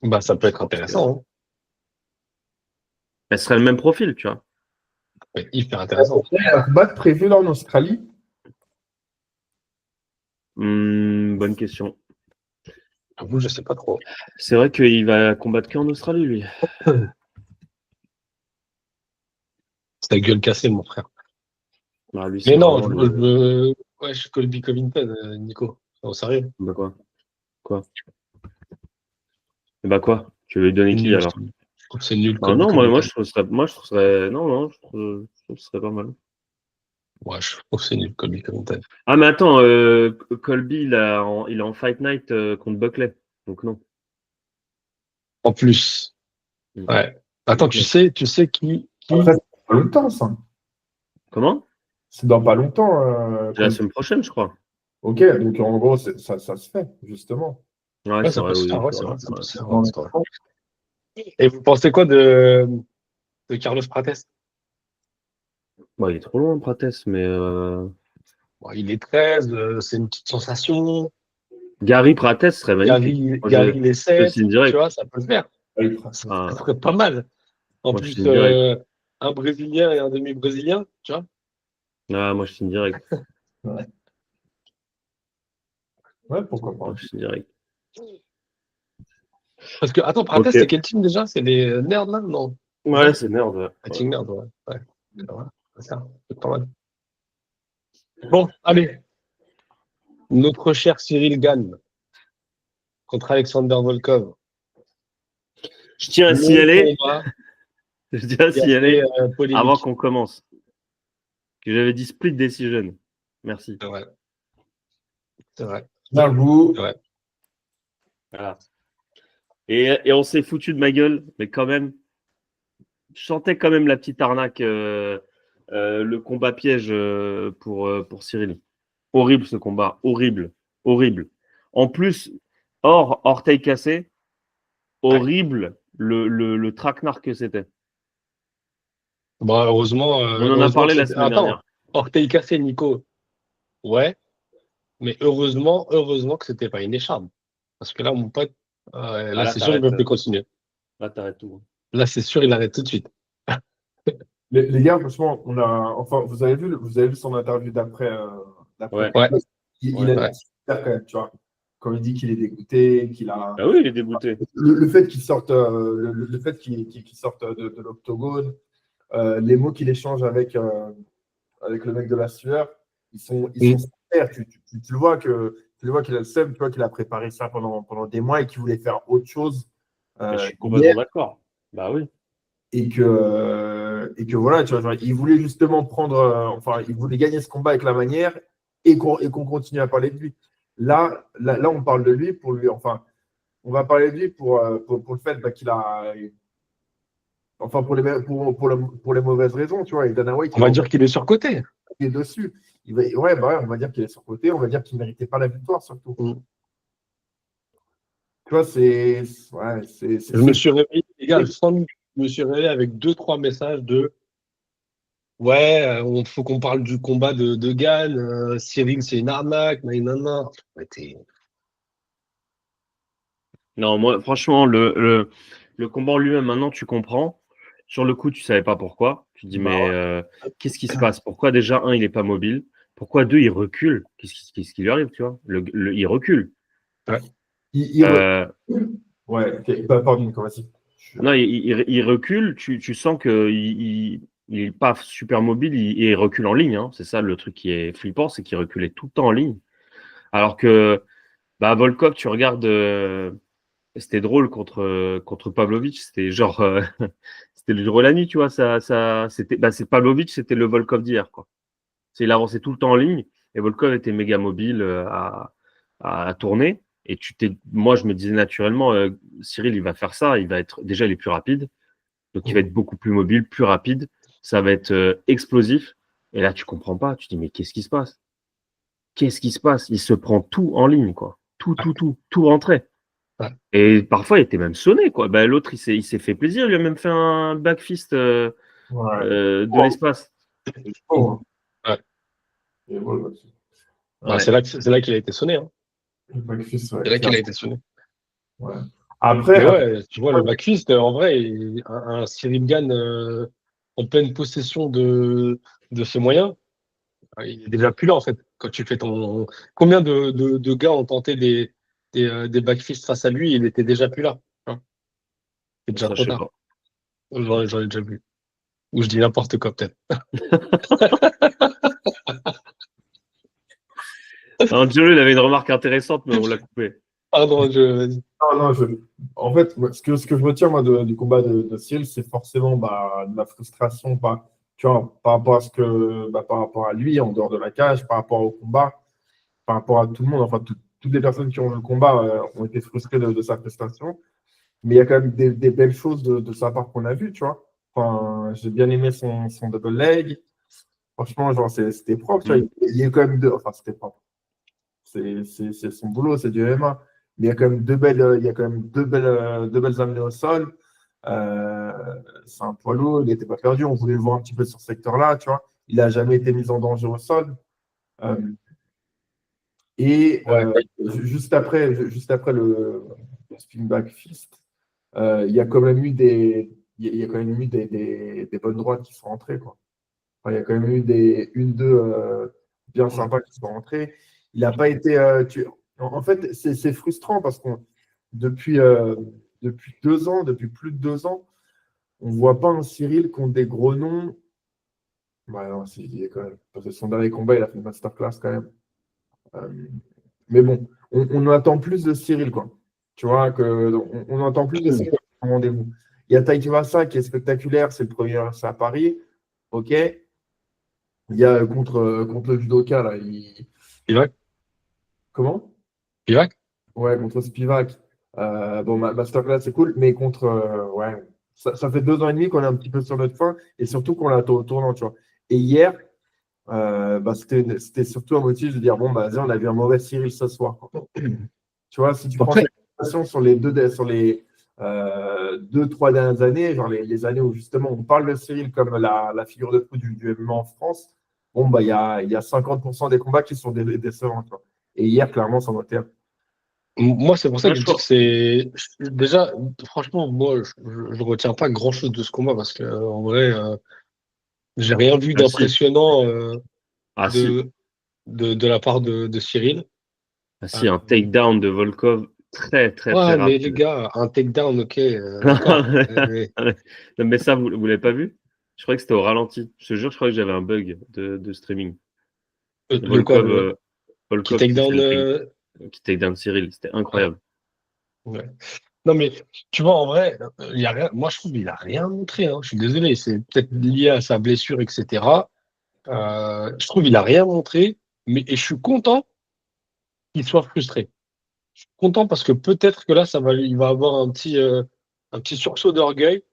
Speaker 2: Bah, ça peut
Speaker 1: je
Speaker 2: être
Speaker 1: pense que
Speaker 2: intéressant,
Speaker 1: elle serait le même profil, tu vois.
Speaker 2: hein. Hyper intéressant.
Speaker 3: Il y a un combat prévu là en Australie.
Speaker 1: Bonne question.
Speaker 2: J'avoue, je sais pas trop.
Speaker 1: C'est vrai qu'il va combattre qu'en Australie, lui.
Speaker 2: C'est ta gueule cassée, mon frère.
Speaker 1: Bah, lui,
Speaker 2: Mais
Speaker 1: c'est
Speaker 2: non,
Speaker 1: vraiment le.
Speaker 2: ouais, je suis Colby Covington, Nico. Au sérieux.
Speaker 1: Bah quoi? Quoi? Et bah quoi? Tu veux lui donner
Speaker 2: C'est
Speaker 1: qui
Speaker 2: nul,
Speaker 1: alors?
Speaker 2: je trouve que c'est nul,
Speaker 1: Ah
Speaker 2: Colby
Speaker 1: non, moi
Speaker 2: Covington.
Speaker 1: je trouve ce serait. Moi je trouve ce serait. Non, je trouve ce serait pas mal.
Speaker 2: Ouais, je trouve que c'est nul, Colby Covington.
Speaker 1: Ah, mais attends, Colby, il est en Fight Night contre Buckley. Donc non.
Speaker 2: En plus,
Speaker 1: Mm.
Speaker 2: ouais. Attends,
Speaker 1: Donc non.
Speaker 2: tu sais
Speaker 3: Après, c'est dans pas longtemps, ça.
Speaker 1: Comment?
Speaker 3: C'est dans pas longtemps.
Speaker 1: C'est la semaine prochaine, je crois.
Speaker 3: Ok, donc en gros, ça se fait, justement.
Speaker 1: Ouais,
Speaker 2: ouais,
Speaker 1: c'est
Speaker 2: ça peut
Speaker 1: vrai,
Speaker 2: se
Speaker 1: oui,
Speaker 2: faire, ouais,
Speaker 1: c'est
Speaker 2: c'est
Speaker 1: vrai,
Speaker 2: vrai,
Speaker 1: c'est
Speaker 2: ça peut
Speaker 1: vrai.
Speaker 2: se faire, ouais,
Speaker 3: Dans
Speaker 2: c'est vrai. Et vous pensez quoi de Carlos Prates?
Speaker 1: Bon, il est trop loin, Prates, mais
Speaker 2: Bon, il est 13, c'est une petite sensation.
Speaker 1: Gary Prates serait magnifique.
Speaker 2: Gary, il est
Speaker 1: Je
Speaker 2: 7,
Speaker 1: signe
Speaker 2: tu
Speaker 1: direct.
Speaker 2: vois, ça peut le faire. Ça
Speaker 1: Ah,
Speaker 2: serait pas mal. En
Speaker 1: moi, je
Speaker 2: plus,
Speaker 1: signe direct.
Speaker 2: un Brésilien et un demi-Brésilien, tu vois.
Speaker 1: Ah, moi, je signe direct.
Speaker 3: Ouais, ouais, pourquoi
Speaker 1: Moi,
Speaker 3: pas.
Speaker 1: je signe direct.
Speaker 2: Parce que, attends, Prates,
Speaker 1: Ok.
Speaker 2: c'est quel team déjà? C'est les Nerds, là? Non. C'est
Speaker 1: Ouais,
Speaker 2: ça?
Speaker 1: c'est merde.
Speaker 2: Un
Speaker 1: Ouais.
Speaker 2: team Nerd, ouais. Ouais. Voilà, c'est ça. C'est pas mal. Bon, allez. Notre cher Cyril Gann contre Alexander Volkov.
Speaker 1: Je tiens à
Speaker 2: Long
Speaker 1: signaler.
Speaker 2: combat.
Speaker 1: Je tiens à
Speaker 2: C'est
Speaker 1: signaler
Speaker 2: assez polémique.
Speaker 1: avant qu'on commence que j'avais dit split decision. Merci.
Speaker 2: C'est vrai. C'est vrai.
Speaker 3: J'avoue.
Speaker 2: C'est vrai.
Speaker 1: Voilà. Et on s'est foutu de ma gueule, mais quand même, je sentais quand même la petite arnaque, le combat piège pour Cyril. Horrible ce combat, horrible, horrible. En plus, orteil cassé, horrible le traquenard que c'était.
Speaker 2: Bon, heureusement,
Speaker 1: On en a parlé la semaine
Speaker 2: Attends,
Speaker 1: dernière.
Speaker 2: orteil cassé, Nico. Ouais, mais heureusement que c'était pas une écharpe. Parce que là, mon pote, là,
Speaker 1: là,
Speaker 2: c'est sûr, il ne peut plus
Speaker 1: t'arrêtes.
Speaker 2: continuer.
Speaker 1: Là, t'arrêtes tout.
Speaker 2: Là, c'est sûr, il arrête tout de suite.
Speaker 3: Les gars, franchement, enfin, vous avez vu son interview d'après.
Speaker 1: Ouais.
Speaker 2: Ouais.
Speaker 3: Il a
Speaker 2: Ouais.
Speaker 3: dit super quand même, tu vois. Quand il dit qu'il est dégoûté, qu'il a.
Speaker 1: Ah oui, il est dégoûté.
Speaker 3: Le fait qu'il sorte, le fait qu'il sorte de l'octogone, les mots qu'il échange avec le mec de la sueur, ils sont sincères. Tu le vois qu'il a le seum, tu vois qu'il a préparé ça pendant des mois et qu'il voulait faire autre chose.
Speaker 1: Mais je suis complètement d'accord. Bah oui.
Speaker 3: Et que voilà, tu vois, genre, il voulait justement prendre, enfin, il voulait gagner ce combat avec la manière et qu'on continue à parler de lui. Là, on parle de lui pour lui, enfin, on va parler de lui pour le fait qu'il a, enfin, pour les mauvaises raisons, tu vois. Et Dana White,
Speaker 2: On va dire qu'il est surcoté.
Speaker 3: il est dessus. Ouais, on va dire qu'il est surcoté, on va dire qu'il ne méritait pas la victoire, surtout. Tu vois,
Speaker 2: Je me suis réveillé, les gars, je me suis réveillé avec 2-3 messages de ouais, il faut qu'on parle du combat de Gann, Cyril, c'est une arnaque, nanana. Ouais,
Speaker 1: Non, moi, franchement, le combat en lui-même, maintenant, tu comprends. Sur le coup, tu savais pas pourquoi. Tu te dis, mais qu'est-ce qui se passe? Pourquoi déjà, un, il n'est pas mobile? Pourquoi deux, il recule? Qu'est-ce qui lui arrive, tu vois? Il recule.
Speaker 2: Ouais.
Speaker 3: Ouais, ok. Pardon, vas-y.
Speaker 1: Non, il recule. Tu sens qu'il n'est pas super mobile. Il recule en ligne. Hein. C'est ça le truc qui est flippant, c'est qu'il reculait tout le temps en ligne. Alors que bah, Volkov, tu regardes. C'était drôle contre Pavlovic. C'était genre. C'était le jour et la nuit, tu vois. C'est Pavlovic, c'était le Volkov d'hier, quoi. Il avançait tout le temps en ligne et Volkov était méga mobile à tourner. Et moi, je me disais naturellement, Cyril, il va faire ça. Il est plus rapide. Donc, il va être beaucoup plus mobile, plus rapide. Ça va être explosif. Et là, tu comprends pas. Tu dis, mais qu'est-ce qui se passe? Qu'est-ce qui se passe? Il se prend tout en ligne, quoi. Tout rentrait.
Speaker 2: Ouais.
Speaker 1: Et parfois, il était même sonné, quoi. Ben, l'autre, il s'est fait plaisir. Il lui a même fait un backfist de l'espace.
Speaker 3: Oh.
Speaker 2: Ouais.
Speaker 3: Ouais.
Speaker 2: C'est là qu'il a été sonné. Hein.
Speaker 3: C'est
Speaker 2: là qu'il a été sonné.
Speaker 3: Ouais. Après,
Speaker 2: ouais, tu vois, le backfist, en vrai, un Cyril Gann en pleine possession de ses moyens, il est déjà plus là, en fait. Quand tu fais ton. Combien de gars ont tenté des backfists face à lui, il était déjà plus là. Hein. C'est déjà
Speaker 1: Ça,
Speaker 2: trop
Speaker 1: je sais
Speaker 2: tard.
Speaker 1: pas.
Speaker 2: J'en ai déjà vu. Ou je dis n'importe quoi, peut-être.
Speaker 1: Angelo, il avait une remarque intéressante, mais on l'a coupé.
Speaker 2: Pardon, vas-y.
Speaker 3: Non, en fait, ce que je retiens moi, du combat de Cyril, c'est forcément de la frustration tu vois, par rapport à par rapport à lui, en dehors de la cage, par rapport au combat, par rapport à tout le monde. Enfin, toutes les personnes qui ont vu le combat ont été frustrées de sa prestation. Mais il y a quand même des belles choses de sa part qu'on a vues, tu vois. Enfin, j'ai bien aimé son double leg. Franchement, genre, c'était propre, tu vois. Il y a eu quand même deux. Enfin, c'était propre. C'est son boulot, c'est du MMA. Mais il y a quand même deux belles amenées au sol. C'est un poids lourd, il n'était pas perdu. On voulait le voir un petit peu sur ce secteur-là, tu vois. Il n'a jamais été mis en danger au sol. Juste après le spin back fist, il y a quand même eu des bonnes droites qui sont rentrées, quoi. Enfin, il y a quand même eu une, deux bien sympas qui sont rentrées. Il n'a pas été. En fait, c'est frustrant parce que depuis 2 ans, depuis plus de 2 ans, on ne voit pas un Cyril contre des gros noms. Bah non, il est quand même. Parce que son dernier combat, il a fait une masterclass quand même. Mais bon, on attend plus de Cyril, quoi. Tu vois, on entend plus de Cyril au rendez-vous. Il y a Taikivasa qui est spectaculaire, c'est le premier, c'est à Paris. OK. Il y a contre le judoka, là.
Speaker 2: Spivak?
Speaker 3: Comment?
Speaker 2: Spivak?
Speaker 3: Ouais, contre Spivak. Bon, Masterclass, c'est cool, mais contre. Ouais, ça fait 2 ans et demi qu'on est un petit peu sur notre fin et surtout qu'on l'a au tournant, tu vois. Et hier, c'était surtout un motif de dire bon, bah, vas-y, on a vu un mauvais Cyril ce soir. Tu vois, si tu prends
Speaker 2: Après,
Speaker 3: cette situation sur les 2, 3 dernières années, genre les années où justement on parle de Cyril comme la figure de proue du MMA en France, bon, bah, il y a 50% des combats qui sont décevants, tu vois. Et hier, clairement, ça m'a été.
Speaker 2: moi, c'est pour ça
Speaker 1: Ouais,
Speaker 2: que je
Speaker 1: je
Speaker 2: dis que
Speaker 1: crois.
Speaker 2: c'est. Déjà, franchement, moi, je retiens pas grand-chose de ce combat parce que, en vrai, j'ai rien vu
Speaker 1: Ah, si.
Speaker 2: d'impressionnant
Speaker 1: Ah, si.
Speaker 2: de, de la part de Cyril.
Speaker 1: Ah, si, un
Speaker 2: Euh,
Speaker 1: takedown de Volkov très, très, très
Speaker 2: ouais, mais les
Speaker 1: rapide.
Speaker 2: gars, un takedown, ok, d'accord.
Speaker 1: Non, mais ça, vous l'avez pas vu? Je crois que c'était au ralenti. Je te jure, je crois que j'avais un bug de streaming.
Speaker 2: Le quoi,
Speaker 1: Volkov,
Speaker 2: qui
Speaker 1: Volkov
Speaker 2: takedown.
Speaker 1: qui takedown Cyril. C'était incroyable.
Speaker 2: Ouais. Non, mais tu vois, en vrai, il y a rien, moi je trouve qu'il a rien montré. Hein. Je suis désolé, c'est peut-être lié à sa blessure, etc. Je trouve qu'il a rien montré, et je suis content qu'il soit frustré. Je suis content parce que peut-être que là, il va avoir un petit sursaut d'orgueil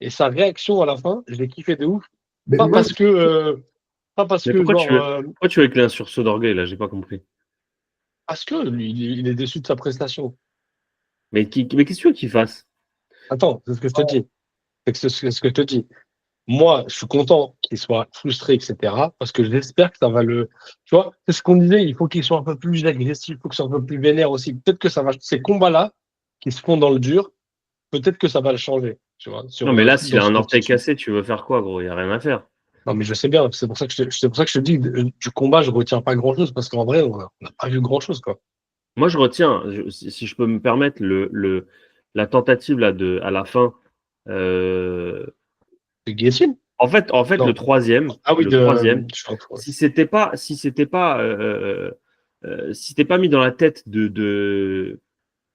Speaker 2: et sa réaction à la fin, je l'ai kiffé de ouf.
Speaker 3: Mais
Speaker 2: Pas
Speaker 3: moi,
Speaker 2: parce que, euh, pas parce
Speaker 1: Mais
Speaker 2: que genre,
Speaker 1: pourquoi tu veux éclater un sursaut d'orgueil, là? J'ai pas compris.
Speaker 2: parce que lui, il est déçu de sa prestation.
Speaker 1: Mais qu'est-ce que tu veux qu'il fasse?
Speaker 2: Attends, c'est ce que je te dis. C'est ce que je te dis. Moi, je suis content qu'il soit frustré, etc. Parce que j'espère que ça va le. Tu vois, c'est ce qu'on disait, il faut qu'il soit un peu plus agressif, il faut qu'il soit un peu plus vénère aussi. Peut-être que ça va. Ces combats-là, qui se font dans le dur, peut-être que ça va le changer. Tu vois,
Speaker 1: Non, mais là, s'il
Speaker 2: dans
Speaker 1: a un
Speaker 2: son
Speaker 1: orteil
Speaker 2: attitude.
Speaker 1: cassé, tu veux faire quoi, gros? Il n'y a rien à faire.
Speaker 2: Non, mais je sais bien, c'est pour ça que je te dis, du combat, je retiens pas grand-chose, parce qu'en vrai, on n'a pas vu grand-chose, quoi.
Speaker 1: Moi, je retiens, si je peux me permettre, la tentative là, à la fin. euh,
Speaker 2: De guillotine?
Speaker 1: en fait, le
Speaker 2: Non.
Speaker 1: troisième,
Speaker 2: Ah oui,
Speaker 1: le troisième,
Speaker 2: je sais pas trop.
Speaker 1: si c'était pas mis dans la tête de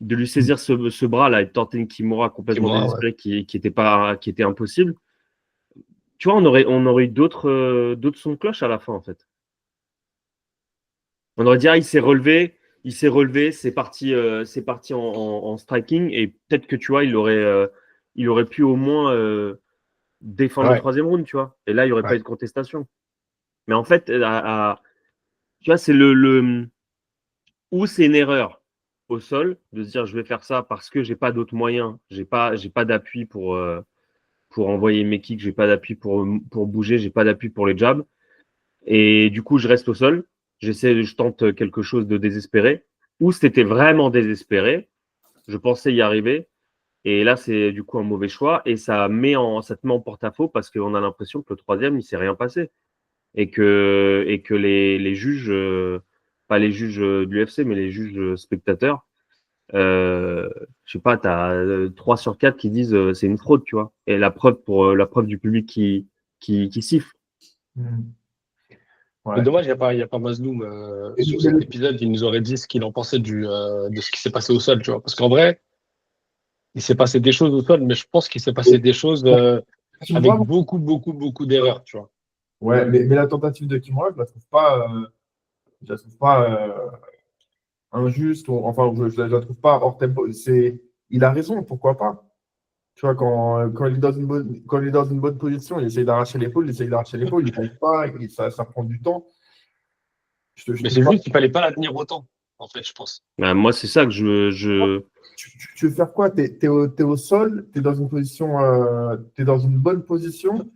Speaker 1: lui saisir ce bras là et de tenter une Kimura
Speaker 2: C'est
Speaker 1: complètement
Speaker 2: moi, ouais.
Speaker 1: désespérée qui était impossible. Tu vois, on aurait eu d'autres sons de cloche à la fin, en fait. On aurait dit, ah, il s'est relevé, c'est parti en striking, et peut-être que tu vois, il aurait pu au moins défendre le
Speaker 2: Ouais,
Speaker 1: troisième round, tu vois. Et là, il n'y aurait pas
Speaker 2: ouais.
Speaker 1: eu de contestation. Mais en fait, tu vois, ou c'est une erreur au sol de se dire, je vais faire ça parce que j'ai pas d'autres moyens, j'ai pas d'appui pour envoyer mes kicks, j'ai pas d'appui pour bouger, j'ai pas d'appui pour les jabs. Et du coup, je reste au sol. Je tente quelque chose de désespéré. Ou c'était vraiment désespéré. Je pensais y arriver. Et là, c'est du coup un mauvais choix. Et ça te met en porte-à-faux parce qu'on a l'impression que le troisième, il s'est rien passé. Et que les juges, pas les juges de l'UFC, mais les juges spectateurs, je sais pas, tu as 3 sur 4 qui disent c'est une fraude, tu vois. Et la preuve du public qui siffle.
Speaker 2: Mais
Speaker 3: Ouais.
Speaker 2: dommage, il y a pas Mazloum
Speaker 3: Et-
Speaker 2: sur
Speaker 3: mais
Speaker 2: cet épisode. Il nous aurait dit ce qu'il en pensait de ce qui s'est passé au sol, tu vois. Parce qu'en vrai, il s'est passé des choses au sol, mais je pense qu'il s'est passé des choses avec
Speaker 3: Kimura,
Speaker 2: beaucoup, beaucoup, beaucoup d'erreurs, tu vois.
Speaker 3: ouais, mais la tentative de Kimura, je la trouve pas injuste, enfin, je la trouve pas hors tempo. Il a raison, pourquoi pas? Tu vois, quand il est dans quand il est dans une bonne position, il essaye d'arracher l'épaule, il essaye d'arracher l'épaule, il n'arrive pas, ça prend du temps. Je
Speaker 2: Mais
Speaker 3: te
Speaker 2: c'est
Speaker 3: parle.
Speaker 2: juste qu'il fallait pas la tenir autant, en fait, je pense.
Speaker 1: Moi, c'est ça que je...
Speaker 3: Tu veux faire quoi? T'es au sol, t'es dans une position, t'es dans une bonne position,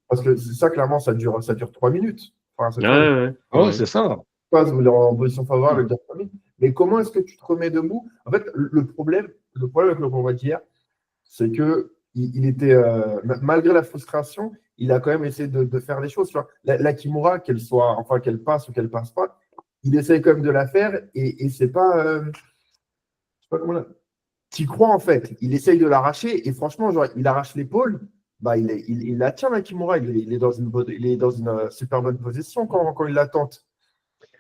Speaker 3: parce que c'est ça, clairement, ça dure 3 minutes. Enfin,
Speaker 1: Ouais, ouais,
Speaker 2: Ouais,
Speaker 1: ouais.
Speaker 2: c'est ça.
Speaker 3: passe en position favorable, le dire famille. Mais comment est-ce que tu te remets debout? En fait, le problème avec le combat d'hier, c'est que il était, malgré la frustration, il a quand même essayé de faire des choses. Tu vois. La Kimura, qu'elle passe ou qu'elle passe pas, il essaye quand même de la faire et c'est pas, je sais pas comment t'y crois en fait. Il essaye de l'arracher et franchement, genre, il arrache l'épaule. Bah, il la tient, la Kimura. Il est dans une super bonne position quand il la tente.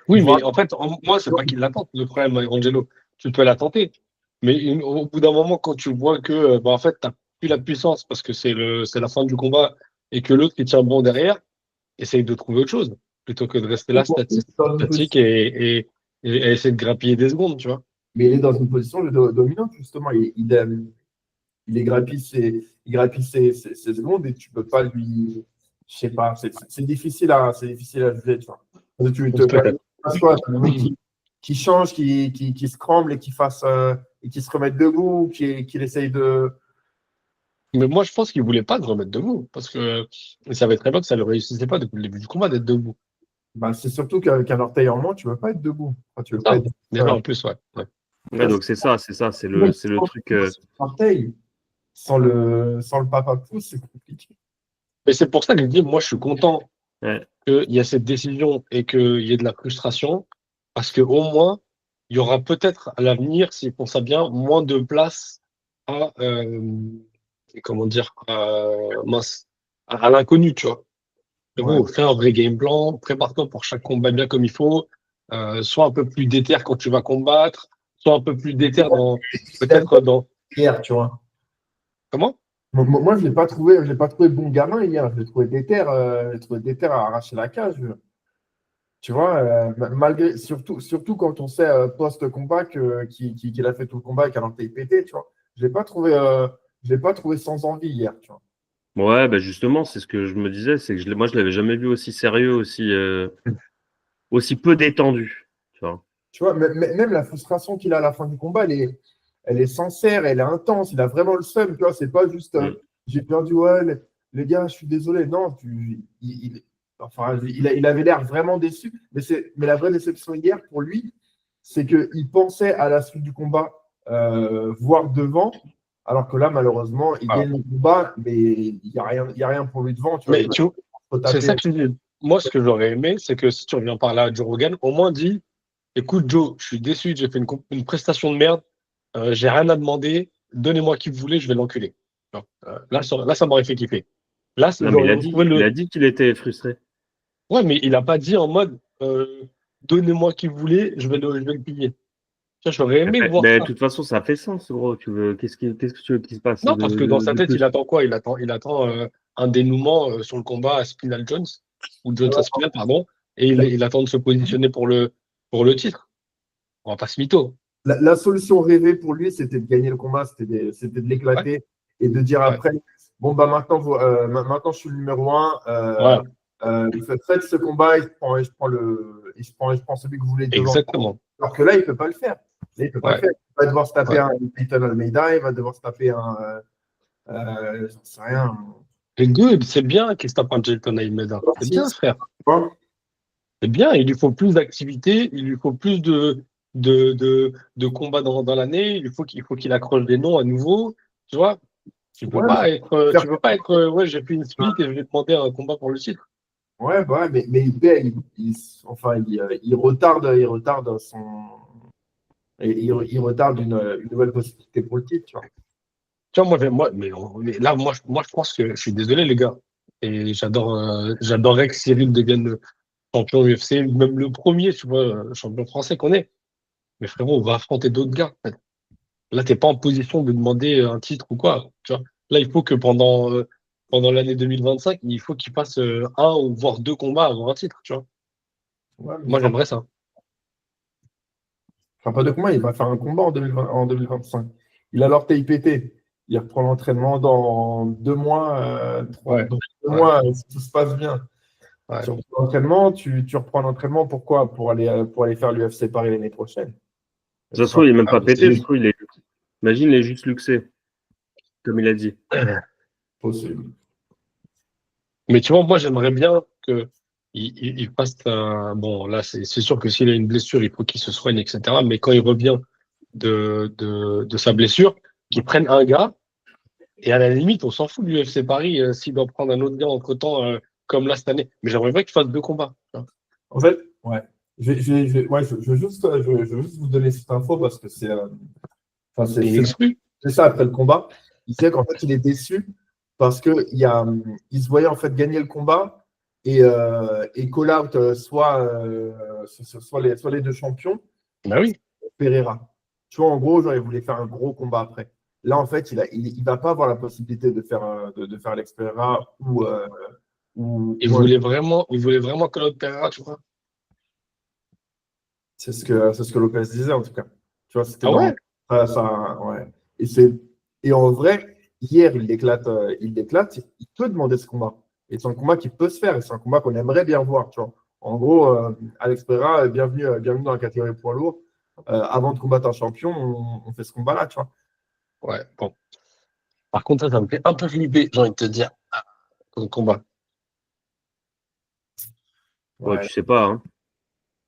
Speaker 2: Oui,
Speaker 3: Il voit
Speaker 2: mais en fait, moi, c'est pas qu'il la tente, le problème, Angelo. Tu peux la tenter. Mais au bout d'un moment, quand tu vois que, bah, en fait, plus la puissance parce que c'est la fin du combat et que l'autre qui tient bon derrière, essaye de trouver autre chose plutôt que de rester là
Speaker 3: Dans une
Speaker 2: statique
Speaker 3: position-
Speaker 2: et essayer de grappiller des secondes, tu vois.
Speaker 3: Mais il est dans une position dominante, justement. Il grappille ses secondes et tu peux pas lui. Je sais pas, c'est difficile à juger, tu vois. Parce que
Speaker 2: Peut-être.
Speaker 3: t'as le mec qui change, qui se cramble et et qui se remette debout, qui essaye de.
Speaker 2: Mais moi, je pense qu'il voulait pas se remettre debout parce que il savait très bien que ça ne le réussissait pas depuis le début du combat d'être debout.
Speaker 3: Bah, c'est surtout qu'un orteil en moins, tu veux pas être debout. Enfin, tu veux pas
Speaker 2: Ça,
Speaker 3: être.
Speaker 2: déjà en plus, ouais.
Speaker 1: Ouais, donc c'est le truc.
Speaker 3: Orteil, sans le papa pouce, c'est compliqué.
Speaker 2: Mais c'est pour ça que je dis, moi, je suis content
Speaker 1: Ouais.
Speaker 2: qu'il y a cette décision et qu'il y ait de la frustration, parce qu'au moins, il y aura peut-être à l'avenir, s'ils font ça bien, moins de place à, comment dire, mince, à l'inconnu, tu vois. Mais
Speaker 3: Ouais.
Speaker 2: bon, fais un vrai game plan, prépare-toi pour chaque combat bien comme il faut, sois un peu plus déter quand tu vas combattre, sois un peu plus déter peut-être dans,
Speaker 3: Hier, tu vois.
Speaker 2: comment?
Speaker 3: Moi, je l'ai pas trouvé bon gamin hier. Je l'ai trouvé déter à arracher la cage. Tu vois, malgré, surtout quand on sait post-combat qu'il a fait tout le combat et qu'à l'orteil pété, tu vois. Je l'ai pas trouvé sans envie hier, tu vois.
Speaker 1: Ouais, bah justement, c'est ce que je me disais, c'est que moi, je l'avais jamais vu aussi sérieux, aussi peu détendu. Tu vois.
Speaker 3: Tu vois, même la frustration qu'il a à la fin du combat, elle est sincère, elle est intense. Il a vraiment le seum, tu vois. C'est pas juste
Speaker 1: Mm.
Speaker 3: j'ai perdu, ouais, les gars, je suis désolé. Non, enfin, il avait l'air vraiment déçu. Mais la vraie déception hier pour lui, c'est qu'il pensait à la suite du combat voir devant, alors que là, malheureusement, il
Speaker 2: Voilà.
Speaker 3: gagne le combat, mais il n'y a rien pour lui devant. Tu vois,
Speaker 2: Mais
Speaker 3: il va
Speaker 2: tu vois,
Speaker 3: se
Speaker 2: c'est
Speaker 3: taper.
Speaker 2: ça que je dis. Moi, ce que j'aurais aimé, c'est que si tu reviens par là à Joe Rogan, au moins dis, écoute Joe, je suis déçu, j'ai fait une prestation de merde, j'ai rien à demander, donnez-moi qui vous voulez, je vais l'enculer. Tu vois. Là, ça m'aurait fait kiffer. Là,
Speaker 1: Non, mais
Speaker 2: j'aurais retrouvé
Speaker 1: il
Speaker 2: le.
Speaker 1: a dit qu'il était frustré.
Speaker 2: Ouais, mais il a pas dit en mode, donnez-moi qui vous voulez, je vais le piller. Tu vois, j'aurais aimé voir
Speaker 1: Mais de
Speaker 2: ça.
Speaker 1: toute façon, ça fait sens, gros. Qu'est-ce que tu veux qu'il se passe
Speaker 2: Non, parce que dans sa
Speaker 1: de
Speaker 2: tête, il
Speaker 1: plus?
Speaker 2: attend quoi? Il attend un dénouement sur le combat à Spinal Jones, ou Jones à Spinal, pardon, et il attend de se positionner pour le titre. On va pas se mytho.
Speaker 3: La solution rêvée pour lui, c'était de gagner le combat, c'était de
Speaker 2: Ouais,
Speaker 3: l'éclater et de dire
Speaker 2: ouais,
Speaker 3: après, bon, bah maintenant je suis le numéro un,
Speaker 2: voilà,
Speaker 3: faites ce combat et je prends celui que vous voulez devant.
Speaker 2: exactement.
Speaker 3: Alors que là, il ne peut pas le faire. Là, il peut pas le
Speaker 2: Ouais,
Speaker 3: faire. Il va devoir se taper
Speaker 2: ouais.
Speaker 3: un Peyton Almeida, il va devoir se taper j'en sais rien.
Speaker 2: Et good, c'est bien qu'il se tape un Jelton Almeida. C'est bien, frère. C'est bien. Il lui faut plus d'activité, il lui faut plus de combats dans l'année. Il faut qu'il accroche des noms à nouveau. Tu vois,
Speaker 3: Ouais, mais
Speaker 2: tu
Speaker 3: faire-
Speaker 2: peux pas être, ouais, j'ai fait une split et je vais demander un combat pour le titre.
Speaker 3: ouais, bah ouais, mais enfin, il retarde il retarde une nouvelle possibilité pour le titre, tu vois.
Speaker 2: Tu vois, mais là, moi, je pense que je suis désolé, les gars. Et j'adorerais que Cyril devienne champion UFC, même le premier, tu vois, champion français qu'on est. Mais frérot, on va affronter d'autres gars. En fait. Là, t'es pas en position de demander un titre ou quoi. Tu vois. Là, il faut que pendant l'année 2025, il faut qu'il fasse un ou voire deux combats avant un titre. Tu vois.
Speaker 3: Ouais, mais
Speaker 2: Moi, j'aimerais ça.
Speaker 3: il fera pas de combat, il va faire un combat en 2025. Il a l'orteil pété. Il reprend l'entraînement dans 2 mois,
Speaker 2: Ouais,
Speaker 3: dans deux
Speaker 2: ouais,
Speaker 3: mois, si tout se passe bien.
Speaker 2: ouais.
Speaker 3: Tu reprends l'entraînement, tu reprends l'entraînement, pourquoi? Pour aller faire l'UFC Paris l'année prochaine.
Speaker 1: De toute façon, il est même
Speaker 2: Ah,
Speaker 1: pas
Speaker 2: mais c'est
Speaker 1: pété, je
Speaker 2: juste.
Speaker 1: trouve. Imagine, il est juste luxé, comme il a dit.
Speaker 3: Possible.
Speaker 2: Mais tu vois, moi, j'aimerais bien que il fasse un. Bon, là, c'est sûr que s'il a une blessure, il faut qu'il se soigne, etc. Mais quand il revient de sa blessure, qu'il prenne un gars. Et à la limite, on s'en fout du UFC Paris s'il doit prendre un autre gars entre-temps, comme là cette année. Mais j'aimerais bien qu'il fasse deux combats. Tu vois.
Speaker 3: En fait, ouais. Je veux je veux juste vous donner cette info parce que enfin,
Speaker 2: Et il est exclu.
Speaker 3: c'est ça après le combat. Il sait qu'en fait, il est déçu parce il se voyait en fait gagner le combat et call out soit les deux champions,
Speaker 2: Bah oui.
Speaker 3: Pereira. Tu vois, en gros, genre, il voulait faire un gros combat après. Là, en fait, il va pas avoir la possibilité de faire l'Expera
Speaker 2: Il
Speaker 3: ou un-
Speaker 2: voulait vraiment Claude Pereira, tu vois.
Speaker 3: c'est ce que Lopez disait, en tout cas. Tu vois, c'était
Speaker 2: Ah
Speaker 3: dans
Speaker 2: ouais?
Speaker 3: ouais. Et en vrai, hier, il l'éclate, il peut demander ce combat. Et c'est un combat qui peut se faire, et c'est un combat qu'on aimerait bien voir, tu vois. En gros, Alex Pereira, bienvenue dans la catégorie poids lourd. Avant de combattre un champion, on fait ce combat-là, tu vois.
Speaker 2: Ouais, bon. Par contre, ça me fait un peu flipper, j'ai envie de te dire, comme combat.
Speaker 1: Ouais,
Speaker 3: Ouais,
Speaker 1: tu sais pas, hein.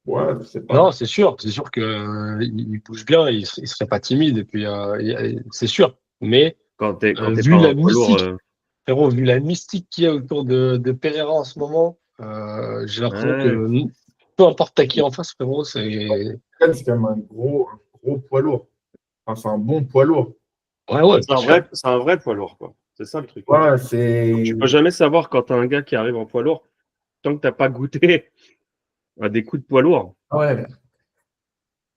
Speaker 3: ouais, je sais pas.
Speaker 2: Non, c'est sûr que il bouge bien, il serait pas timide, et puis c'est sûr. Mais
Speaker 1: Quand t'es pas
Speaker 2: vu
Speaker 1: un
Speaker 2: la
Speaker 1: poids lourd,
Speaker 2: mystique, frérot, vu la mystique qu'il y a autour de Pereira en ce moment, j'ai l'impression
Speaker 1: ouais.
Speaker 2: que peu importe à qui en face, frérot, c'est.
Speaker 3: C'est quand même un gros poids lourd. Enfin, c'est un bon poids lourd.
Speaker 2: Ouais, ouais, bien sûr.
Speaker 1: C'est un vrai poids lourd, quoi. C'est ça le truc.
Speaker 3: Ouais,
Speaker 1: Donc, tu peux jamais savoir quand t'as un gars qui arrive en poids lourd, tant que t'as pas goûté à des coups de poids lourd.
Speaker 3: ouais.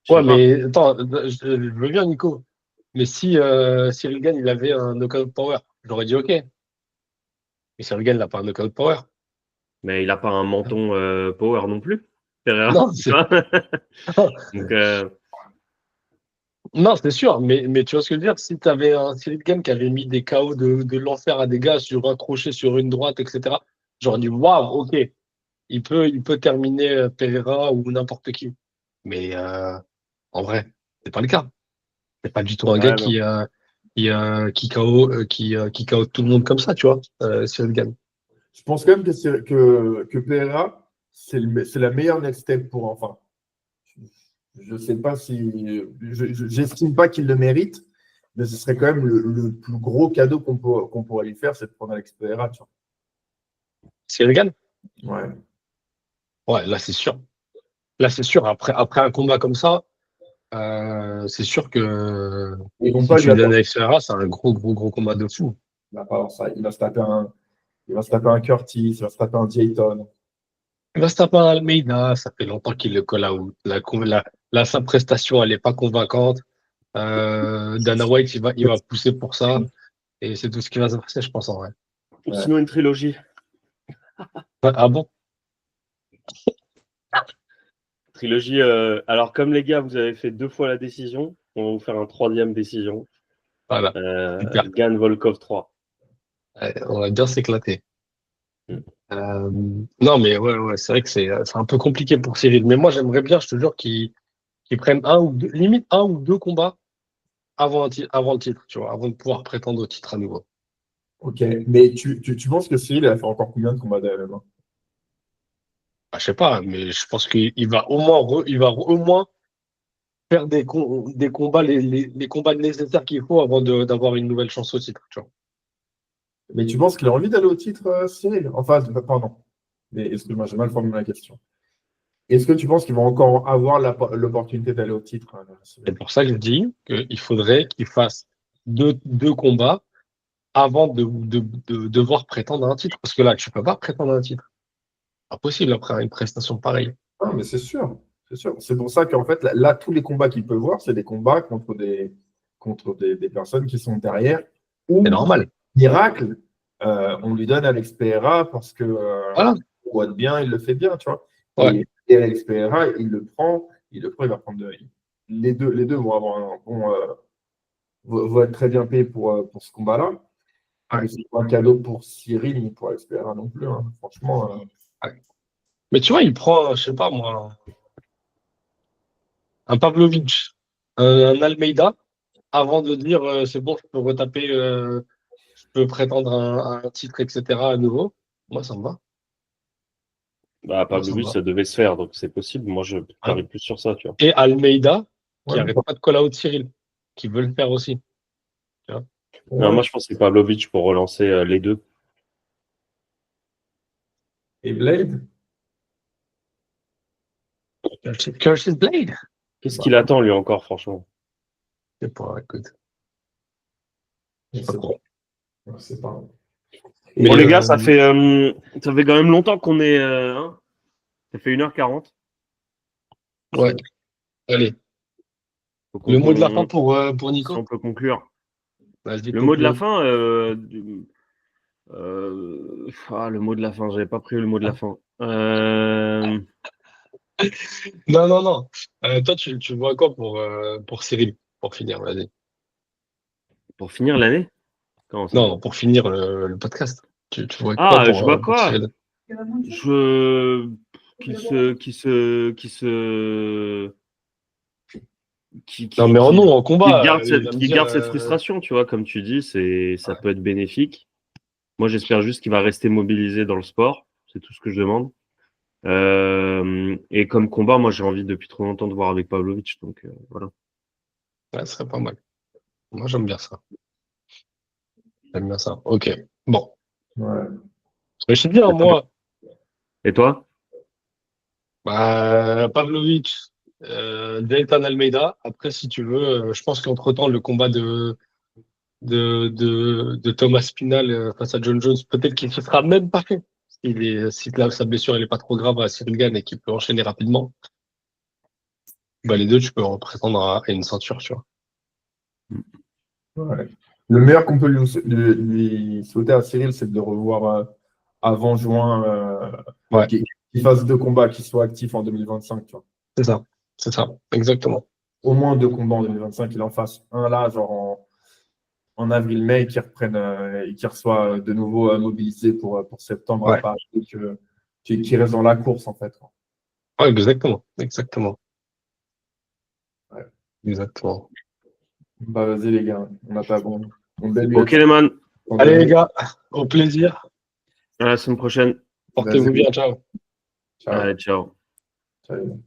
Speaker 1: Je
Speaker 2: Ouais,
Speaker 1: sais pas.
Speaker 2: mais attends, je veux bien, Nico. Mais si Cyril Gane, il avait un knockout power, j'aurais dit OK. Mais Cyril Gane, il n'a pas un knockout power.
Speaker 1: Mais il a pas un menton power non plus, Pereira.
Speaker 2: Non,
Speaker 1: Tu vois. Donc,
Speaker 2: non, c'est sûr, mais tu vois ce que je veux dire? Si tu avais un Cyril Gane qui avait mis des KO de l'enfer à des gars sur un crochet, sur une droite, etc., j'aurais dit waouh, OK, il peut terminer Pereira ou n'importe qui. Mais en vrai, c'est pas le cas. C'est pas du tout un gars
Speaker 1: ouais, non.
Speaker 2: qui KO tout le monde comme ça, tu vois, Cyril Gane.
Speaker 3: Je pense quand même que Pereira, c'est la meilleure next step pour enfin. Je ne sais pas si. J'estime pas qu'il le mérite, mais ce serait quand même le plus gros cadeau qu'on pourrait lui faire, c'est de prendre Alex Pereira, tu
Speaker 2: Cyril Gane?
Speaker 3: vois. Ouais.
Speaker 2: Ouais, là, c'est sûr. Là, c'est sûr. Après un combat comme ça, c'est sûr que
Speaker 3: Ils vont
Speaker 2: si
Speaker 3: pas
Speaker 2: tu
Speaker 3: lui
Speaker 2: le donnes
Speaker 3: attendre.
Speaker 2: avec Ferreira, c'est un gros, gros, gros combat de fou.
Speaker 3: Il va pas avoir ça. Il va se taper un Curtis, il va se taper un Dayton.
Speaker 2: Il va se taper un Almeida, ça fait longtemps qu'il le call out. Sa prestation, elle n'est pas convaincante. Dana White, il va pousser pour ça. Et c'est tout ce qui va se passer, je pense, en vrai.
Speaker 1: Ou
Speaker 3: Ouais.
Speaker 1: sinon une trilogie.
Speaker 2: Ah bon?
Speaker 1: Trilogie. Alors, comme les gars, vous avez fait 2 fois la décision, on va vous faire un 3e décision.
Speaker 2: Voilà. Super.
Speaker 1: Gann Volkov 3.
Speaker 2: Ouais, on va bien s'éclater.
Speaker 1: Mm.
Speaker 2: Non, mais ouais, c'est vrai que c'est un peu compliqué pour Cyril. Mais moi, j'aimerais bien, je te jure, qu'ils prennent un ou deux, limite un ou deux combats avant le titre, tu vois, avant de pouvoir prétendre au titre à nouveau.
Speaker 3: Ok. Mais tu penses que Cyril a fait encore combien de combats de MMA?
Speaker 2: Bah, je sais pas, mais je pense qu'il va au moins faire des combats, les combats nécessaires qu'il faut avant d'avoir une nouvelle chance au titre, tu vois.
Speaker 3: Mais tu penses qu'il a envie d'aller au titre, Cyril? Enfin, pardon. Mais excuse-moi, j'ai mal formulé la question. Est-ce que tu penses qu'ils vont encore avoir l'opportunité d'aller au titre,
Speaker 2: C'est
Speaker 3: Cyril?
Speaker 2: pour ça que je dis qu'il faudrait qu'il fasse deux combats avant de devoir prétendre à un titre. Parce que là, tu peux pas prétendre à un titre. Impossible après une prestation pareille.
Speaker 3: Ah, mais c'est sûr. C'est sûr. C'est pour ça qu'en fait, là, tous les combats qu'il peut voir, c'est des combats contre des personnes qui sont derrière.
Speaker 2: C'est
Speaker 3: Ou,
Speaker 2: normal.
Speaker 3: miracle, on lui donne Alex Pereira parce que
Speaker 2: Voilà.
Speaker 3: on voit bien, il le fait bien, tu vois.
Speaker 2: Ouais.
Speaker 3: Et Alex Pereira, il va prendre les deux vont avoir vont être très bien payés pour ce combat-là.
Speaker 2: Ouais.
Speaker 3: Mais c'est pas un cadeau pour Cyril ni pour Alex Pereira non plus, hein. Franchement,
Speaker 2: Ouais. Mais tu vois, il prend, je sais pas moi, un Pavlovich, un Almeida, avant de dire c'est bon, je peux retaper, je peux prétendre à un titre, etc. à nouveau. Moi, ça me va.
Speaker 1: Bah,
Speaker 2: Moi, ça me
Speaker 1: Pavlovich,
Speaker 2: va.
Speaker 1: ça devait se faire, donc c'est possible. Moi, je
Speaker 2: Hein.
Speaker 1: parie plus sur ça, tu vois.
Speaker 2: Et Almeida, qui
Speaker 3: ouais,
Speaker 2: arrête pas de call out Cyril, qui veut le faire aussi. Tu vois.
Speaker 1: Non,
Speaker 3: ouais.
Speaker 1: moi, je pense que c'est Pavlovich pour relancer les deux.
Speaker 3: Et Blade?
Speaker 2: Curtis Blade.
Speaker 1: Qu'est-ce
Speaker 3: Bah,
Speaker 1: qu'il attend, lui, encore, franchement?
Speaker 2: Je sais pas, écoute, je
Speaker 3: je
Speaker 2: sais pas
Speaker 3: sais pas.
Speaker 2: trop.
Speaker 3: Je sais pas.
Speaker 1: Bon,
Speaker 2: Mais
Speaker 3: Et
Speaker 1: les gars, ça fait quand même longtemps qu'on est. Hein, ça fait 1h40.
Speaker 2: ouais, allez.
Speaker 1: Faut
Speaker 2: Le mot de la fin
Speaker 1: qu'on,
Speaker 2: pour
Speaker 1: si
Speaker 2: Nico.
Speaker 1: on peut conclure.
Speaker 2: Vas-y,
Speaker 1: Le mot de la
Speaker 2: conclue.
Speaker 1: fin, le mot de la fin, j'avais pas pris le mot de la fin.
Speaker 2: Non. Toi, tu vois quoi pour Cyril, pour finir, vas-y.
Speaker 1: Pour finir l'année? Comment ça?
Speaker 2: Non, pour finir le podcast. Tu vois quoi
Speaker 1: Ah, je vois
Speaker 2: pour
Speaker 1: quoi?
Speaker 2: Cyril?
Speaker 1: Je qui,
Speaker 2: Non,
Speaker 1: qui,
Speaker 2: mais en
Speaker 1: qui,
Speaker 2: non, en
Speaker 1: qui
Speaker 2: combat,
Speaker 1: garde
Speaker 2: il va me
Speaker 1: qui
Speaker 2: dire.
Speaker 1: garde cette frustration, tu vois, comme tu dis, ça peut être bénéfique. Moi, j'espère juste qu'il va rester mobilisé dans le sport. C'est tout ce que je demande. Et comme combat, moi, j'ai envie depuis trop longtemps de voir avec Pavlovich. Donc, voilà.
Speaker 2: Ouais, ce serait pas mal. Moi, j'aime bien ça. J'aime bien ça. Ok. Bon.
Speaker 3: Ouais.
Speaker 2: Mais je te dis, hein, moi,
Speaker 1: Et toi?
Speaker 2: Pavlovic, Gaëtan Almeida. Après, si tu veux, je pense qu'entre-temps, le combat de Thomas Spinal face à John Jones, peut-être qu'il ne se sera même pas fait. Si sa blessure elle est pas trop grave à Cyril Gane et qu'il peut enchaîner rapidement, bah, les deux, tu peux en prétendre à une ceinture, tu vois.
Speaker 3: Ouais. Le meilleur qu'on peut lui souhaiter à Cyril, c'est de le revoir avant juin,
Speaker 2: Ouais,
Speaker 3: qu'il fasse 2 combats, qu'il soit actif en 2025. Tu vois.
Speaker 2: c'est ça. C'est ça. Exactement.
Speaker 3: Au moins 2 combats en 2025, qu'il en fasse un là, genre en avril-mai, et qu'il reprenne et qu'il soit de nouveau mobilisé pour septembre à
Speaker 2: Ouais.
Speaker 3: Paris, et qu'il reste dans la course en fait. Quoi.
Speaker 2: Ouais, exactement. Exactement.
Speaker 3: Ouais.
Speaker 2: Exactement.
Speaker 3: Bah vas-y les gars, on n'a pas bon. On belle
Speaker 1: Ok, les man.
Speaker 2: Allez, les gars, au plaisir.
Speaker 1: À la semaine prochaine.
Speaker 2: Portez-vous bien. Ciao.
Speaker 3: Ciao.
Speaker 1: Allez, ciao.
Speaker 3: Ciao.